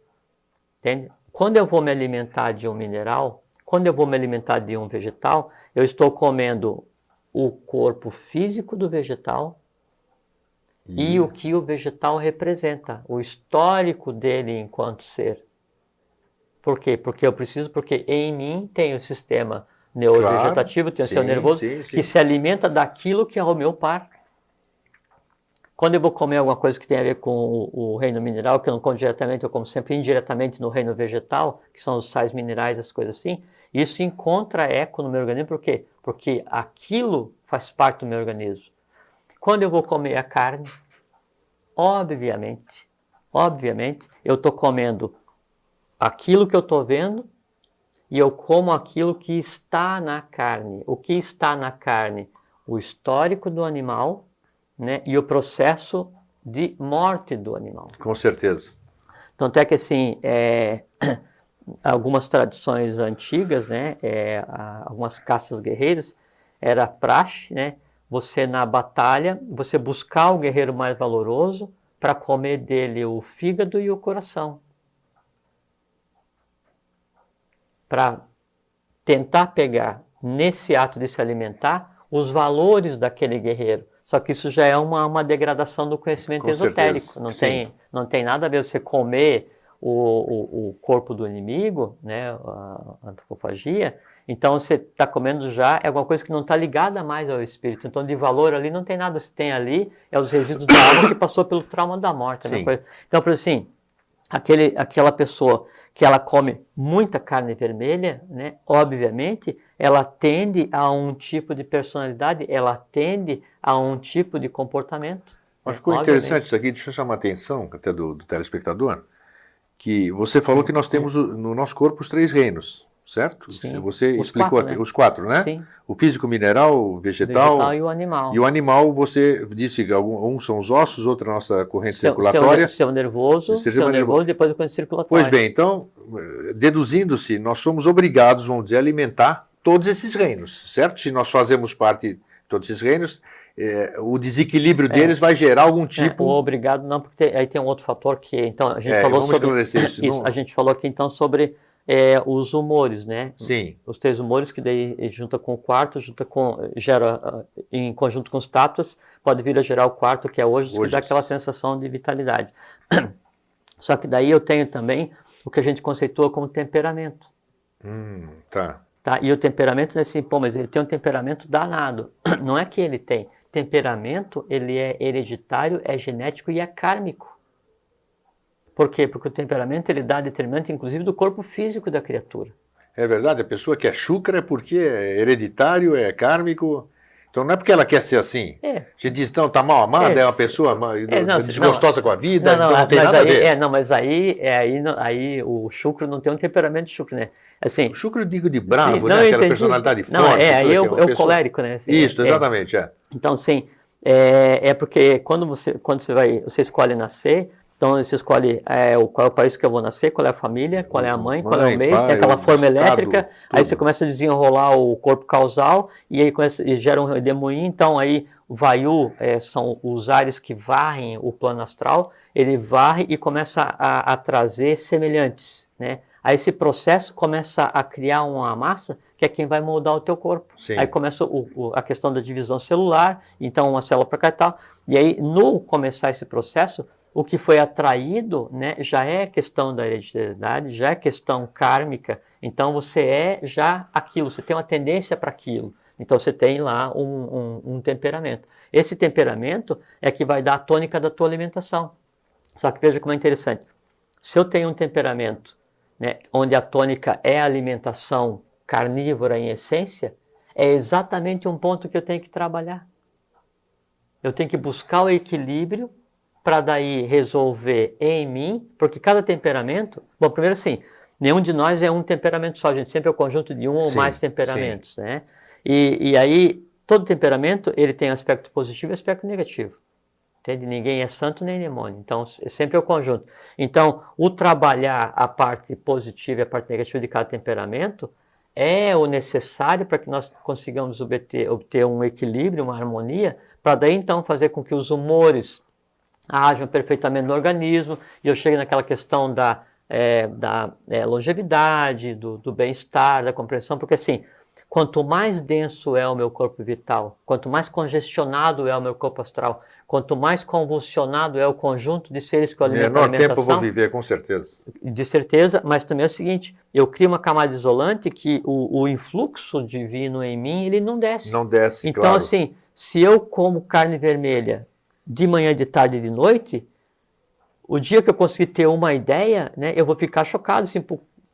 Entende? Quando eu vou me alimentar de um mineral, quando eu vou me alimentar de um vegetal, eu estou comendo o corpo físico do vegetal e o que o vegetal representa, o histórico dele enquanto ser. Por quê? Porque em mim tem o sistema neurovegetativo, tem o sistema nervoso, que se alimenta daquilo que é o meu par. Quando eu vou comer alguma coisa que tem a ver com o reino mineral, que eu não como diretamente, eu como sempre indiretamente no reino vegetal, que são os sais minerais, as coisas assim, isso encontra eco no meu organismo. Por quê? Porque aquilo faz parte do meu organismo. Quando eu vou comer a carne, obviamente, eu estou comendo aquilo que eu estou vendo e eu como aquilo que está na carne. O que está na carne? O histórico do animal, né, e o processo de morte do animal. Com certeza. Tanto é que, assim, algumas tradições antigas, né, algumas caças guerreiras, era praxe, né, você na batalha, você buscar o guerreiro mais valoroso para comer dele o fígado e o coração. Para tentar pegar, nesse ato de se alimentar, os valores daquele guerreiro. Só que isso já é uma degradação do conhecimento Com esotérico. certeza. Não tem nada a ver você comer o corpo do inimigo, né, a antropofagia. Então você está comendo já, é alguma coisa que não está ligada mais ao espírito. Então de valor ali não tem nada. Se tem ali, é os resíduos da alma que passou pelo trauma da morte. Então, por assim, aquela pessoa que ela come muita carne vermelha, né, obviamente, ela tende a um tipo de personalidade, ela tende a um tipo de comportamento. Mas ficou interessante isso aqui, deixa eu chamar a atenção até do telespectador, que você falou que nós temos no nosso corpo os 3 reinos. Certo? Sim. Você Os explicou 4, né? Os 4, né? Sim. O físico, mineral, o vegetal e o animal. E o animal, você disse que uns são os ossos, outro a nossa corrente circulatória. Sistema nervoso, e depois a corrente circulatória. Pois bem, então, deduzindo-se, nós somos obrigados, vamos dizer, a alimentar todos esses reinos, certo? Se nós fazemos parte de todos esses reinos, o desequilíbrio deles vai gerar algum tipo... Obrigado não, porque aí tem um outro fator que... Então, a gente falou vamos esclarecer isso. Isso, a gente falou aqui, então, sobre... os humores, né? Sim. Os 3 humores, que daí junta com o quarto, gera em conjunto com os tátuas, pode vir a gerar o quarto, que é hoje que dá aquela sensação de vitalidade. Só que daí eu tenho também o que a gente conceitua como temperamento. Tá. E o temperamento é assim, mas ele tem um temperamento danado. Não é que ele tem. Temperamento, ele é hereditário, é genético e é kármico. Por quê? Porque o temperamento ele dá determinante, inclusive, do corpo físico da criatura. É verdade, a pessoa que é chúcara é porque é hereditário, é kármico. Então não é porque ela quer ser assim. A gente diz, então, tá mal amada, é uma pessoa desgostosa com a vida, então não tem nada a ver. Mas aí o chucro não tem um temperamento de chucro, né? Assim, o chucro eu digo de bravo, né? Aquela personalidade forte. Aí é o colérico, né? Assim, isso, exatamente, Então, sim, é porque quando você escolhe nascer, então você escolhe qual é o país que eu vou nascer, qual é a família, qual é a mãe, qual é o mês, tem aquela forma elétrica, tudo. Aí você começa a desenrolar o corpo causal e aí gera um redemoinho, então aí o Vayu são os ares que varrem o plano astral, ele varre e começa a trazer semelhantes, né? Aí esse processo começa a criar uma massa que é quem vai moldar o teu corpo. Sim. Aí começa a questão da divisão celular, então uma célula para cá e tal, e aí no começar esse processo, o que foi atraído, né, já é questão da hereditariedade, já é questão kármica, então você é já aquilo, você tem uma tendência para aquilo, então você tem lá um temperamento. Esse temperamento é que vai dar a tônica da tua alimentação. Só que veja como é interessante, se eu tenho um temperamento, né, onde a tônica é a alimentação carnívora em essência, é exatamente um ponto que eu tenho que trabalhar. Eu tenho que buscar o equilíbrio para daí resolver em mim, porque cada temperamento... Bom, primeiro assim, nenhum de nós é um temperamento só, a gente sempre é o conjunto de um ou mais temperamentos, né? E aí, todo temperamento, ele tem aspecto positivo e aspecto negativo. Entende? Ninguém é santo nem demônio, então sempre é o conjunto. Então, o trabalhar a parte positiva e a parte negativa de cada temperamento é o necessário para que nós consigamos obter um equilíbrio, uma harmonia, para daí então fazer com que os humores ajam perfeitamente no organismo, e eu chego naquela questão da longevidade, do bem-estar, da compreensão, porque assim, quanto mais denso é o meu corpo vital, quanto mais congestionado é o meu corpo astral, quanto mais convulsionado é o conjunto de seres que eu alimento menor tempo eu vou viver, com certeza. De certeza, mas também é o seguinte, eu crio uma camada isolante que o influxo divino em mim, ele não desce. Não desce, então, claro. Assim, se eu como carne vermelha de manhã, de tarde e de noite, o dia que eu conseguir ter uma ideia, né, eu vou ficar chocado, assim,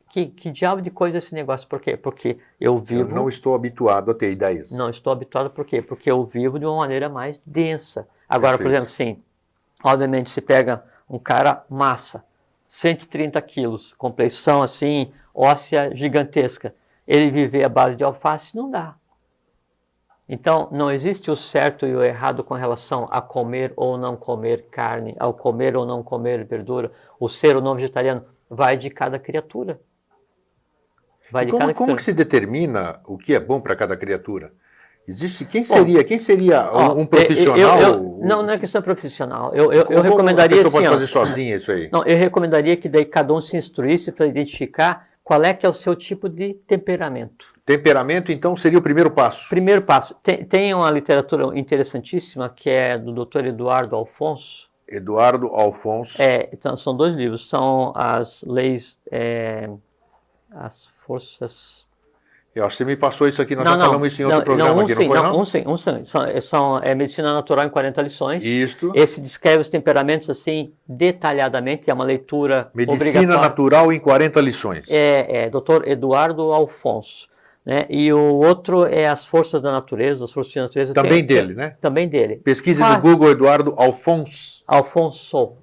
que diabo de coisa é esse negócio? Por quê? Porque eu vivo... Eu não estou habituado a ter ideias. Não estou habituado, por quê? Porque eu vivo de uma maneira mais densa. Agora, por exemplo, sim, obviamente se pega um cara massa, 130 quilos, compleição assim, óssea gigantesca, ele viver à base de alface, não dá. Então, não existe o certo e o errado com relação a comer ou não comer carne, ao comer ou não comer verdura, o ser ou não vegetariano, vai de cada criatura. Como que se determina o que é bom para cada criatura? Existe, quem seria um profissional? Não é questão profissional. Eu recomendaria... A pessoa pode fazer sozinha isso aí? Não, eu recomendaria que daí cada um se instruísse para identificar qual é que é o seu tipo de temperamento. Temperamento, então, seria o primeiro passo. Primeiro passo. Tem uma literatura interessantíssima que é do Dr. Eduardo Alfonso. Eduardo Alfonso. Então, são 2 livros. São as leis, as forças... Eu acho que você me passou isso aqui, nós já falamos isso em outro programa aqui, não foi não? São Medicina Natural em 40 lições. Isto. Esse descreve os temperamentos assim, detalhadamente, é uma leitura Medicina obrigatória. Natural em 40 lições. Dr. Eduardo Alfonso. Né? E o outro é As Forças da Natureza, as Forças da Natureza. Também dele, né? Também dele. Pesquise no Google Eduardo Alfonso. Alfonso,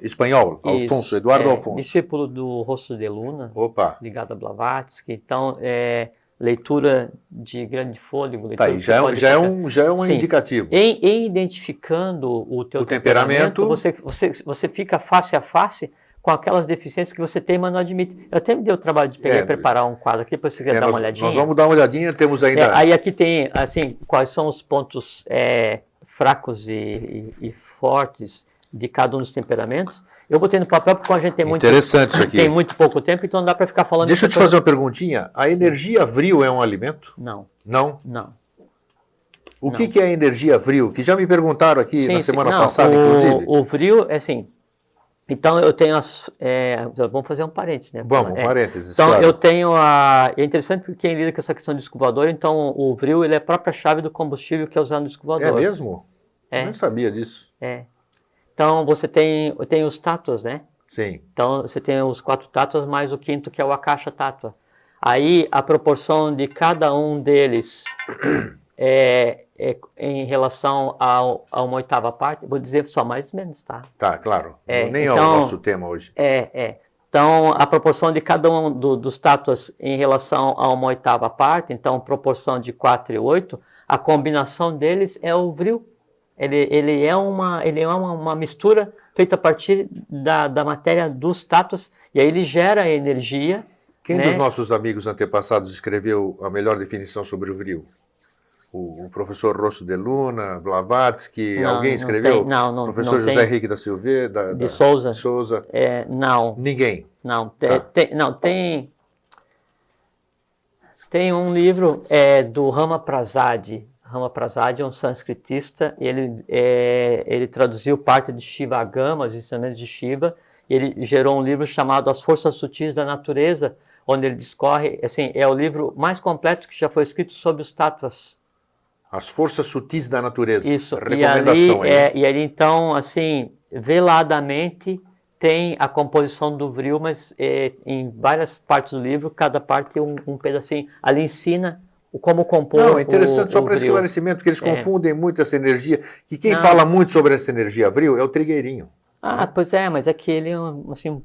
espanhol. Isso, Alfonso, Eduardo Alfonso. Discípulo do Rosso de Luna, Opa. ligado a Blavatsky. Então, leitura de grande fôlego. Tá aí, já é um Sim. indicativo. Em identificando o teu temperamento, você fica face a face com aquelas deficiências que você tem, mas não admite. Eu até me dei o trabalho de pegar e preparar um quadro aqui, para você quer dar uma olhadinha. Nós vamos dar uma olhadinha, temos ainda... Aí aqui tem, assim, quais são os pontos fracos e fortes de cada um dos temperamentos. Eu botei no papel porque a gente tem muito... Interessante isso aqui. Tem muito pouco tempo, então não dá para ficar falando... Deixa eu te fazer uma perguntinha. A energia vril é um alimento? Não. Não? Não. O que é a energia vril? Que já me perguntaram aqui na semana passada, inclusive. O vril é assim... Então, eu tenho vamos fazer um parênteses, né? Vamos, parênteses, Então, claro. eu tenho É interessante porque quem lida com essa questão do disco voador, então, o vril, ele é a própria chave do combustível que é usado no disco voador. É mesmo? Eu nem sabia disso. Então, você tem os tátuas, né? Sim. Então, você tem os 4 tátuas mais o 5º, que é o Akasha Tátua. Aí, a proporção de cada um deles em relação a uma 8ª parte, vou dizer só mais ou menos, tá? Tá, claro. Nem é o nosso tema hoje. Então, a proporção de cada um dos tátuas em relação a uma 8ª parte, então, proporção de 4 e 8, a combinação deles é o vril. Ele é uma mistura feita a partir da matéria dos tátuas, e aí ele gera energia. Quem dos nossos amigos antepassados escreveu a melhor definição sobre o vril? O professor Rosso de Luna, Blavatsky, alguém escreveu? Não. Professor José Henrique da Silveira, de Souza. Não. Ninguém? Não. Tem um livro do Rama Prasad. Rama Prasad é um sânscritista, ele traduziu parte de Shiva Agama, os ensinamentos de Shiva, e ele gerou um livro chamado As Forças Sutis da Natureza, onde ele discorre, assim, é o livro mais completo que já foi escrito sobre os tátuas. As Forças Sutis da Natureza. Isso, recomendação e ali então, assim, veladamente tem a composição do vril, mas em várias partes do livro, cada parte um pedacinho, ali ensina como compor. Não, é interessante, só para esclarecimento, porque eles confundem muito essa energia, que quem fala muito sobre essa energia vril é o trigueirinho. Pois é, mas é que ele é assim,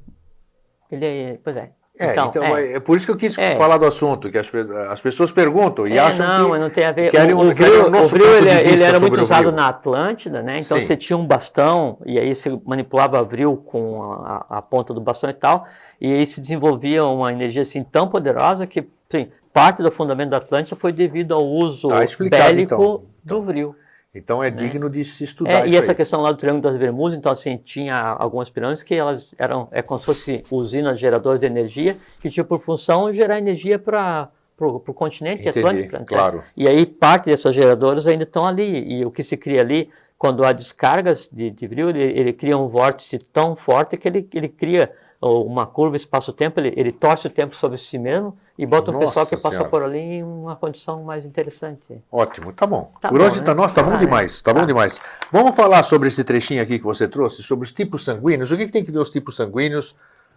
pois é. Então, é por isso que eu quis falar do assunto, que as pessoas perguntam e acham que... Não, não tem a ver. O vril ele era muito usado na Atlântida, né? Então você tinha um bastão e aí você manipulava vril com a ponta do bastão e tal, e aí se desenvolvia uma energia assim tão poderosa que, assim, parte do fundamento da Atlântida foi devido ao uso bélico do vril. Então é digno de se estudar isso. E essa questão lá do Triângulo das Bermudas, então assim, tinha algumas pirâmides que elas eram como se fossem usinas geradoras de energia, que tinham por função gerar energia para o continente Atlântico. Claro. E aí parte dessas geradoras ainda estão ali, e o que se cria ali, quando há descargas de vril, ele cria um vórtice tão forte que ele cria uma curva espaço-tempo, ele torce o tempo sobre si mesmo e bota um pessoal que passa por ali em uma condição mais interessante. Ótimo, tá bom. Por hoje tá bom demais, tá bom demais. Vamos falar sobre esse trechinho aqui que você trouxe, sobre os tipos sanguíneos. O que tem que ver os tipos sanguíneos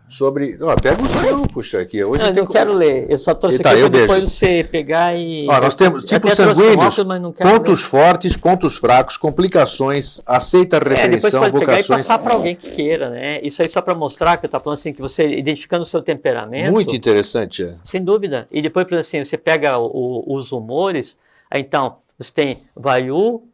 sobre... pega o seu, puxa aqui. Hoje eu não quero ler, eu só trouxe aqui para depois você pegar e... nós temos tipos sanguíneos, pontos fortes, pontos fracos, complicações, aceita a repreensão, depois pode vocações... pegar e passar para alguém que queira, né? Isso aí só para mostrar que eu estou falando assim, que você identificando o seu temperamento... Muito interessante, Sem dúvida. E depois, por exemplo, assim, você pega os humores, então, você tem Vayu,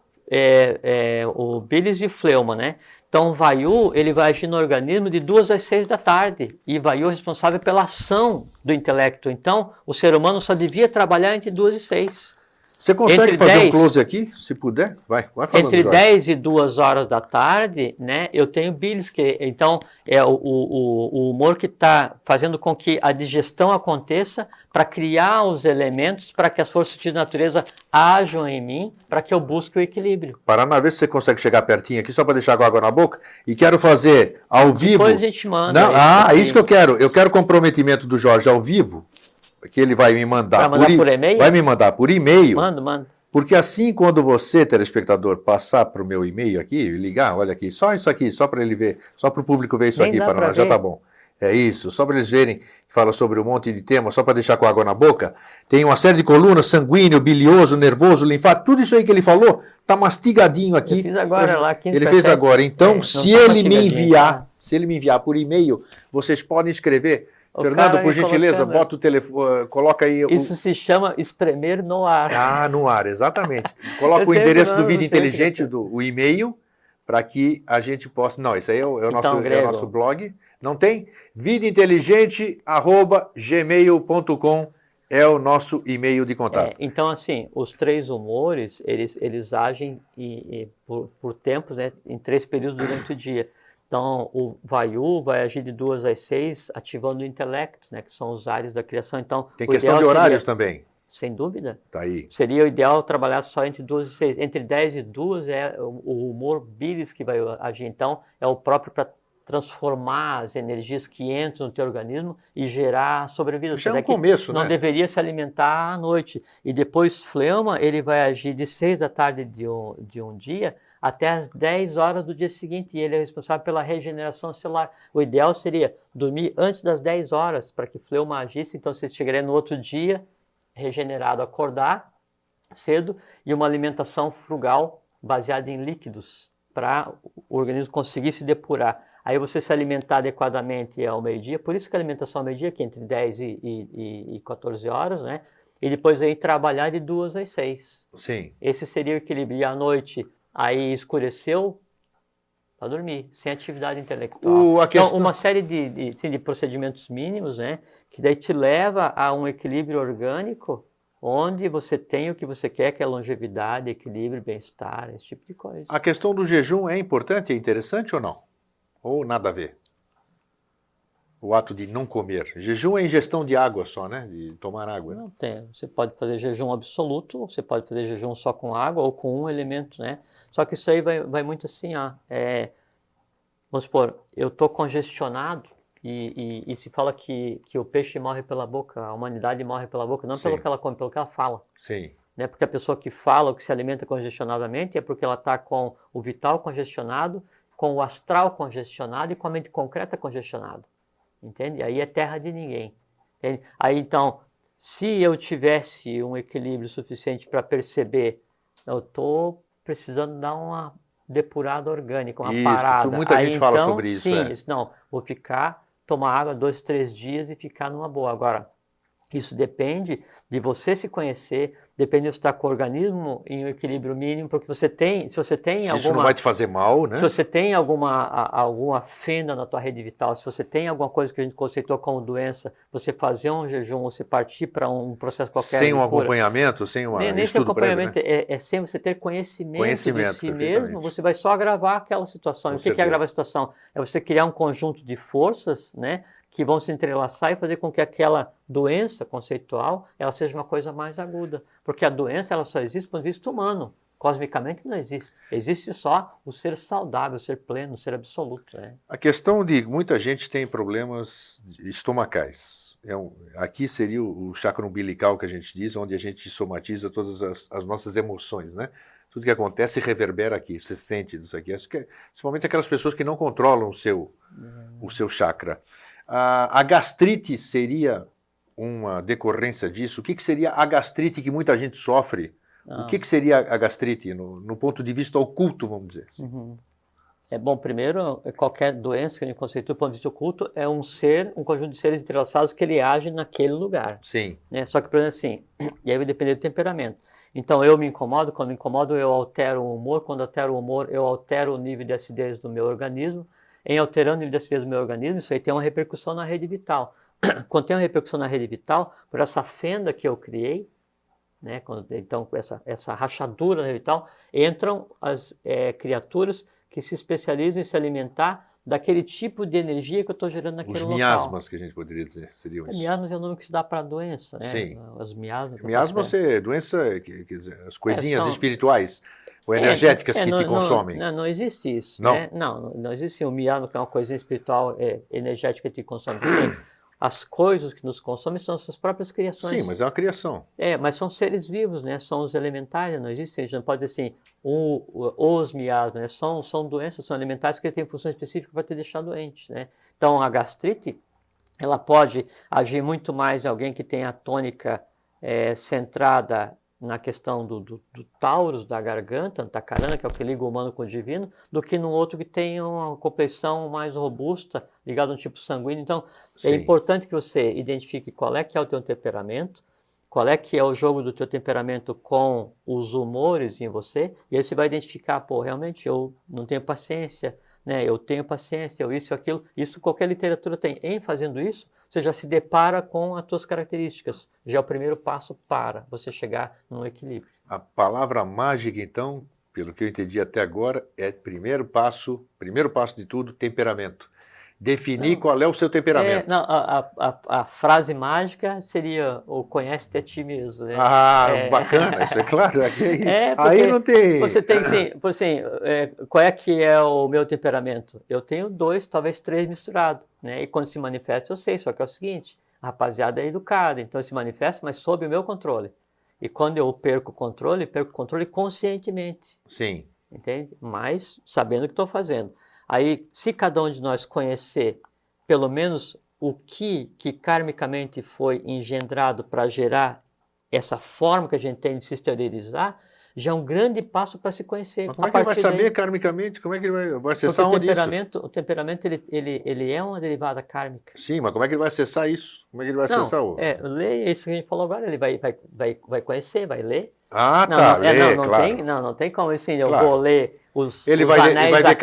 o Bilis e Fleuma, né? Então, o Vayu, ele vai agir no organismo de 2 às 6 da tarde. E Vayu é responsável pela ação do intelecto. Então, o ser humano só devia trabalhar entre 2 e 6. Você consegue Entre fazer 10 um close aqui, se puder? Vai falando, Entre Jorge. 10 e 2 horas da tarde, né, eu tenho bilis, que então é o humor que está fazendo com que a digestão aconteça para criar os elementos para que as forças de natureza ajam em mim, para que eu busque o equilíbrio. Paraná, vê se você consegue chegar pertinho aqui, só para deixar com água na boca. E quero fazer ao vivo. Depois a gente manda. Não, isso que eu quero. Eu quero comprometimento do Jorge ao vivo, que ele vai me mandar, por e-mail? Vai me mandar por e-mail. Manda. Porque assim, quando você, telespectador, passar para o meu e-mail aqui, ligar, olha aqui, só isso aqui, só para ele ver, só para o público ver isso Nem aqui, dá Paraná, pra já ver. tá bom. É isso, só para eles verem, que fala sobre um monte de temas, só para deixar com água na boca. Tem uma série de colunas, sanguíneo, bilioso, nervoso, linfático, tudo isso aí que ele falou, tá mastigadinho aqui. Eu fiz agora lá, 15 Ele fez 17. agora. Então, se tá ele me mastigadinho, enviar, tá? se ele me enviar por e-mail, vocês podem escrever. O Fernando, cara por me gentileza, colocando- bota o telefone, coloca aí Isso se chama espremer no ar. Ah, no ar, exatamente. Coloca Eu o sempre endereço do não Vida sei Inteligente, o que o e-mail, para que a gente possa. Não, isso aí é o Então, nosso, Grego. nosso blog. Não tem? vidainteligente@gmail.com é o nosso e-mail de contato. Então, assim, os 3 humores, eles agem por tempos, né, em 3 períodos durante o dia. Então, o Vayu vai agir de 2 às 6, ativando o intelecto, né, que são os ares da criação. Então, Tem o questão ideal de horários seria, também. sem dúvida, Tá aí. seria o ideal trabalhar só entre 2 e 6. Entre 10 e 2 é o humor bilis que vai agir. Então, é o próprio para transformar as energias que entram no teu organismo e gerar sobrevida. Já é um Daqui começo, não né? deveria se alimentar à noite. E depois, fleuma, ele vai agir de 6 da tarde de um dia até as 10 horas do dia seguinte. E ele é responsável pela regeneração celular. O ideal seria dormir antes das 10 horas para que fleuma agisse. Então, você chegaria no outro dia regenerado, acordar cedo e uma alimentação frugal baseada em líquidos para o organismo conseguir se depurar. Aí você se alimentar adequadamente ao meio-dia, por isso que a alimentação ao meio-dia, que é entre 10 e 14 horas, né? E depois aí trabalhar de 2 às 6. Sim. Esse seria o equilíbrio. E à noite, aí escureceu, para dormir, sem atividade intelectual. Então, uma série de procedimentos mínimos, né? Que daí te leva a um equilíbrio orgânico, onde você tem o que você quer, que é longevidade, equilíbrio, bem-estar, esse tipo de coisa. A questão do jejum é importante, é interessante ou não? Ou nada a ver? O ato de não comer. Jejum é ingestão de água só, né? De tomar água. Não tem. Você pode fazer jejum absoluto, ou você pode fazer jejum só com água ou com um elemento, né? Só que isso aí vai muito assim, vamos supor, eu estou congestionado e se fala que o peixe morre pela boca, a humanidade morre pela boca, não Sim. pelo que ela come, pelo que ela fala. Sim. Né? Porque a pessoa que fala ou que se alimenta congestionadamente é porque ela está com o vital congestionado, com o astral congestionado e com a mente concreta congestionada. Entende? Aí é terra de ninguém. Entende? Aí então, se eu tivesse um equilíbrio suficiente para perceber, eu estou precisando dar uma depurada orgânica, uma parada. Muita gente fala então, sobre isso. Sim, não, vou tomar água 2, 3 dias e ficar numa boa. Agora, isso depende de você se conhecer, depende de você estar com o organismo em um equilíbrio mínimo, porque se você tem Isso não vai te fazer mal, né? Se você tem alguma fenda na tua rede vital, se você tem alguma coisa que a gente conceitou como doença, você fazer um jejum, você partir para um processo qualquer sem de um cura, acompanhamento, sem um nem sem estudo acompanhamento, prévio, né? é sem você ter conhecimento de si perfeitamente. mesmo, você vai só agravar aquela situação. Com E o que é certeza. agravar a situação? É você criar um conjunto de forças, né, que vão se entrelaçar e fazer com que aquela doença conceitual ela seja uma coisa mais aguda. Porque a doença ela só existe do ponto de vista humano. Cosmicamente não existe. Existe só o ser saudável, o ser pleno, o ser absoluto. Né? A questão de muita gente tem problemas estomacais. Aqui seria o chakra umbilical que a gente diz, onde a gente somatiza todas as nossas emoções, né? Tudo que acontece reverbera aqui, você sente isso aqui. Principalmente aquelas pessoas que não controlam o seu chakra. A gastrite seria uma decorrência disso? O que seria a gastrite que muita gente sofre? Não. O que seria a gastrite no ponto de vista oculto, vamos dizer assim? Uhum. Bom, primeiro, qualquer doença que a gente conceitua do ponto de vista oculto é um conjunto de seres entrelaçados que ele age naquele lugar. Sim. Né? Só que, por exemplo, assim, e aí vai depender do temperamento. Então, eu me incomodo, quando me incomodo eu altero o humor, quando altero o humor eu altero o nível de acidez do meu organismo. Em alterando o nível de acidez do meu organismo, isso aí tem uma repercussão na rede vital. Quando tem uma repercussão na rede vital, por essa fenda que eu criei, né? Então, com essa rachadura neural, entram as criaturas que se especializam em se alimentar daquele tipo de energia que eu estou gerando naquele local. Os miasmas, que a gente poderia dizer, seriam isso. Miasmas é o nome que se dá para a doença, né? Sim. Os miasmas. Miasmas é doença, quer dizer, as coisinhas espirituais ou energéticas que te consomem. Não existe isso, não. Né? Não existe o miasma, que é uma coisinha espiritual, energética que te consome. Sim, as coisas que nos consomem são suas próprias criações. Sim, mas é uma criação. Mas são seres vivos, né? São os elementares, não existe, a gente não pode dizer assim, os miasmas, né? São doenças, são elementares que têm função específica para te deixar doente, né? Então, a gastrite, ela pode agir muito mais em alguém que tem a tônica centrada na questão do taurus, da garganta, antacarana, que é o que liga o humano com o divino, do que no outro que tem uma complexão mais robusta, ligada a um tipo sanguíneo. Então, Sim. É importante que você identifique qual é que é o teu temperamento, qual é que é o jogo do teu temperamento com os humores em você, e aí você vai identificar, realmente eu não tenho paciência, né? Eu tenho paciência, eu isso, aquilo. Isso qualquer literatura tem. Em fazendo isso, você já se depara com as tuas características. Já é o primeiro passo para você chegar num equilíbrio. A palavra mágica, então, pelo que eu entendi até agora, é primeiro passo de tudo, temperamento. Definir qual é o seu temperamento. A frase mágica seria o conhece-te a ti mesmo. Né? Bacana, isso é claro. Aí não tem... Você tem assim, qual é que é o meu temperamento? Eu tenho 2, talvez 3 misturados. Né? E quando se manifesta, eu sei, só que é o seguinte, a rapaziada é educada, então se manifesta, mas sob o meu controle. E quando eu perco o controle conscientemente. Sim. Entende? Mas sabendo o que estou fazendo. Aí, se cada um de nós conhecer, pelo menos, o que karmicamente foi engendrado para gerar essa forma que a gente tem de se exteriorizar, já é um grande passo para se conhecer. Mas como é que ele vai saber karmicamente? Como é que ele vai acessar onde isso? O temperamento, ele é uma derivada kármica. Sim, mas como é que ele vai acessar isso? Como é que ele vai acessar o... Ler isso que a gente falou agora, ele vai conhecer, vai ler. Não tem como assim, eu vou ler os anéis vai ver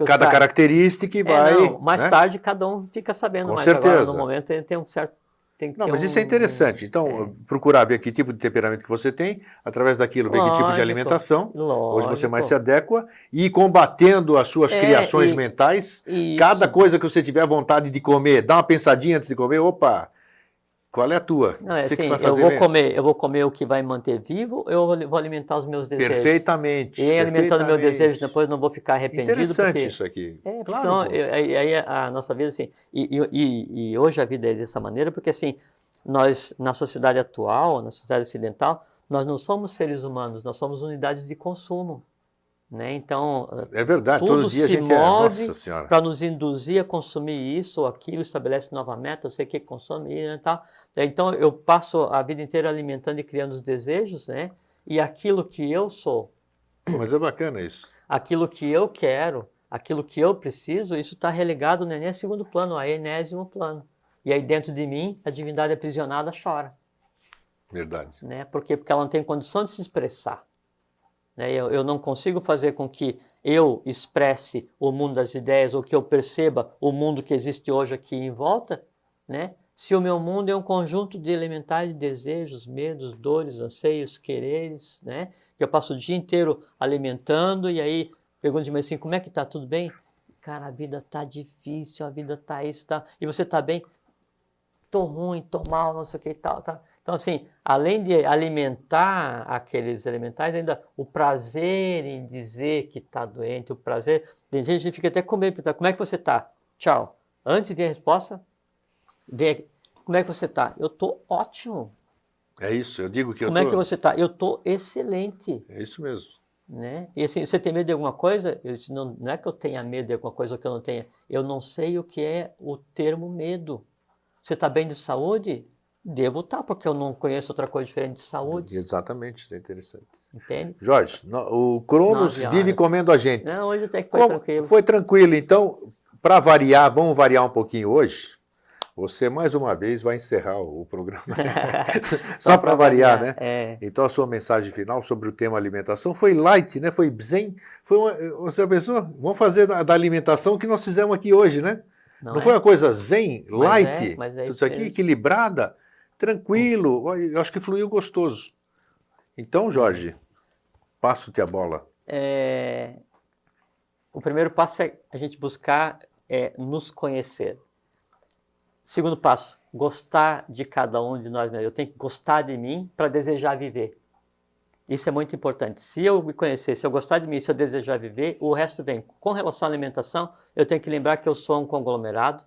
cada característica e vai... mais tarde cada um fica sabendo, com mas certeza. Agora no momento ele tem um certo... Mas isso é interessante. Então, procurar ver que tipo de temperamento que você tem, através daquilo, ver que tipo de alimentação, hoje você mais se adequa, e ir combatendo as suas criações mentais. Cada coisa que você tiver vontade de comer, dá uma pensadinha antes de comer, opa, qual é a tua? Eu vou comer o que vai manter vivo, eu vou alimentar os meus desejos. Perfeitamente. E alimentando meus desejos, depois não vou ficar arrependido. Interessante isso aqui. Claro. Aí a nossa vida, assim, e hoje a vida é dessa maneira, porque assim, nós, na sociedade atual, na sociedade ocidental, nós não somos seres humanos, nós somos unidades de consumo. Né? Então, é verdade, tudo todo dia se a gente move para nos induzir a consumir isso ou aquilo, estabelece nova meta, eu sei que consome e tal. Então, eu passo a vida inteira alimentando e criando os desejos, né? E aquilo que eu sou. Mas é bacana isso. Aquilo que eu quero, aquilo que eu preciso, isso está relegado não é nem a segundo plano, a enésimo plano. E aí dentro de mim, a divindade aprisionada chora. Verdade. Né? Por quê? Porque ela não tem condição de se expressar. Eu não consigo fazer com que eu expresse o mundo das ideias ou que eu perceba o mundo que existe hoje aqui em volta, né? Se o meu mundo é um conjunto de elementares desejos, medos, dores, anseios, quereres, né? Que eu passo o dia inteiro alimentando e aí pergunto de mim assim, como é que tá? Tudo bem? Cara, a vida tá difícil, a vida tá isso, tá... E você tá bem? Tô ruim, tô mal, não sei o que e tal, tá... Então, assim, além de alimentar aqueles elementais, ainda o prazer em dizer que está doente, o prazer... Tem gente que fica até com medo, como é que você está? Tchau. Antes de ver a resposta, como é que você está? Eu estou ótimo. É isso, eu digo que Como é que você está? Eu estou excelente. É isso mesmo. Né? E assim, você tem medo de alguma coisa? Não é que eu tenha medo de alguma coisa ou que eu não tenha. Eu não sei o que é o termo medo. Você está bem de saúde? Devo estar, porque eu não conheço outra coisa diferente de saúde. Exatamente, isso é interessante. Entende? Jorge, o Cronos vive comendo a gente. Não, hoje até que foi tranquilo. Foi tranquilo, então, para variar, vamos variar um pouquinho hoje. Você, mais uma vez, vai encerrar o programa. Só para variar, né? Então, a sua mensagem final sobre o tema alimentação foi light, né? Foi zen. Você pensou? Vamos fazer da alimentação o que nós fizemos aqui hoje, né? Não foi uma coisa zen, light, mas isso aqui equilibrada, tranquilo, eu acho que fluiu gostoso. Então, Jorge, passo-te a bola. O primeiro passo é a gente buscar nos conhecer. Segundo passo, gostar de cada um de nós mesmos. Eu tenho que gostar de mim para desejar viver. Isso é muito importante. Se eu me conhecer, se eu gostar de mim, se eu desejar viver, o resto vem. Com relação à alimentação, eu tenho que lembrar que eu sou um conglomerado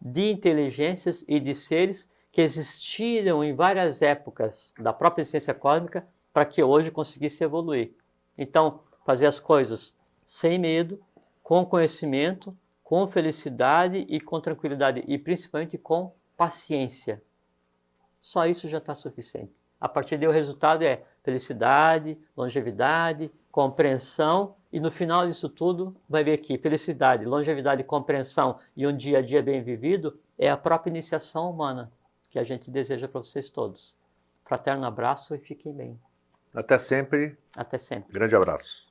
de inteligências e de seres que existiram em várias épocas da própria existência cósmica para que hoje conseguisse evoluir. Então, fazer as coisas sem medo, com conhecimento, com felicidade e com tranquilidade e principalmente com paciência. Só isso já está suficiente. A partir daí o resultado é felicidade, longevidade, compreensão e no final disso tudo vai ver que felicidade, longevidade, compreensão e um dia a dia bem vivido é a própria iniciação humana que a gente deseja para vocês todos. Fraterno abraço e fiquem bem. Até sempre. Até sempre. Grande abraço.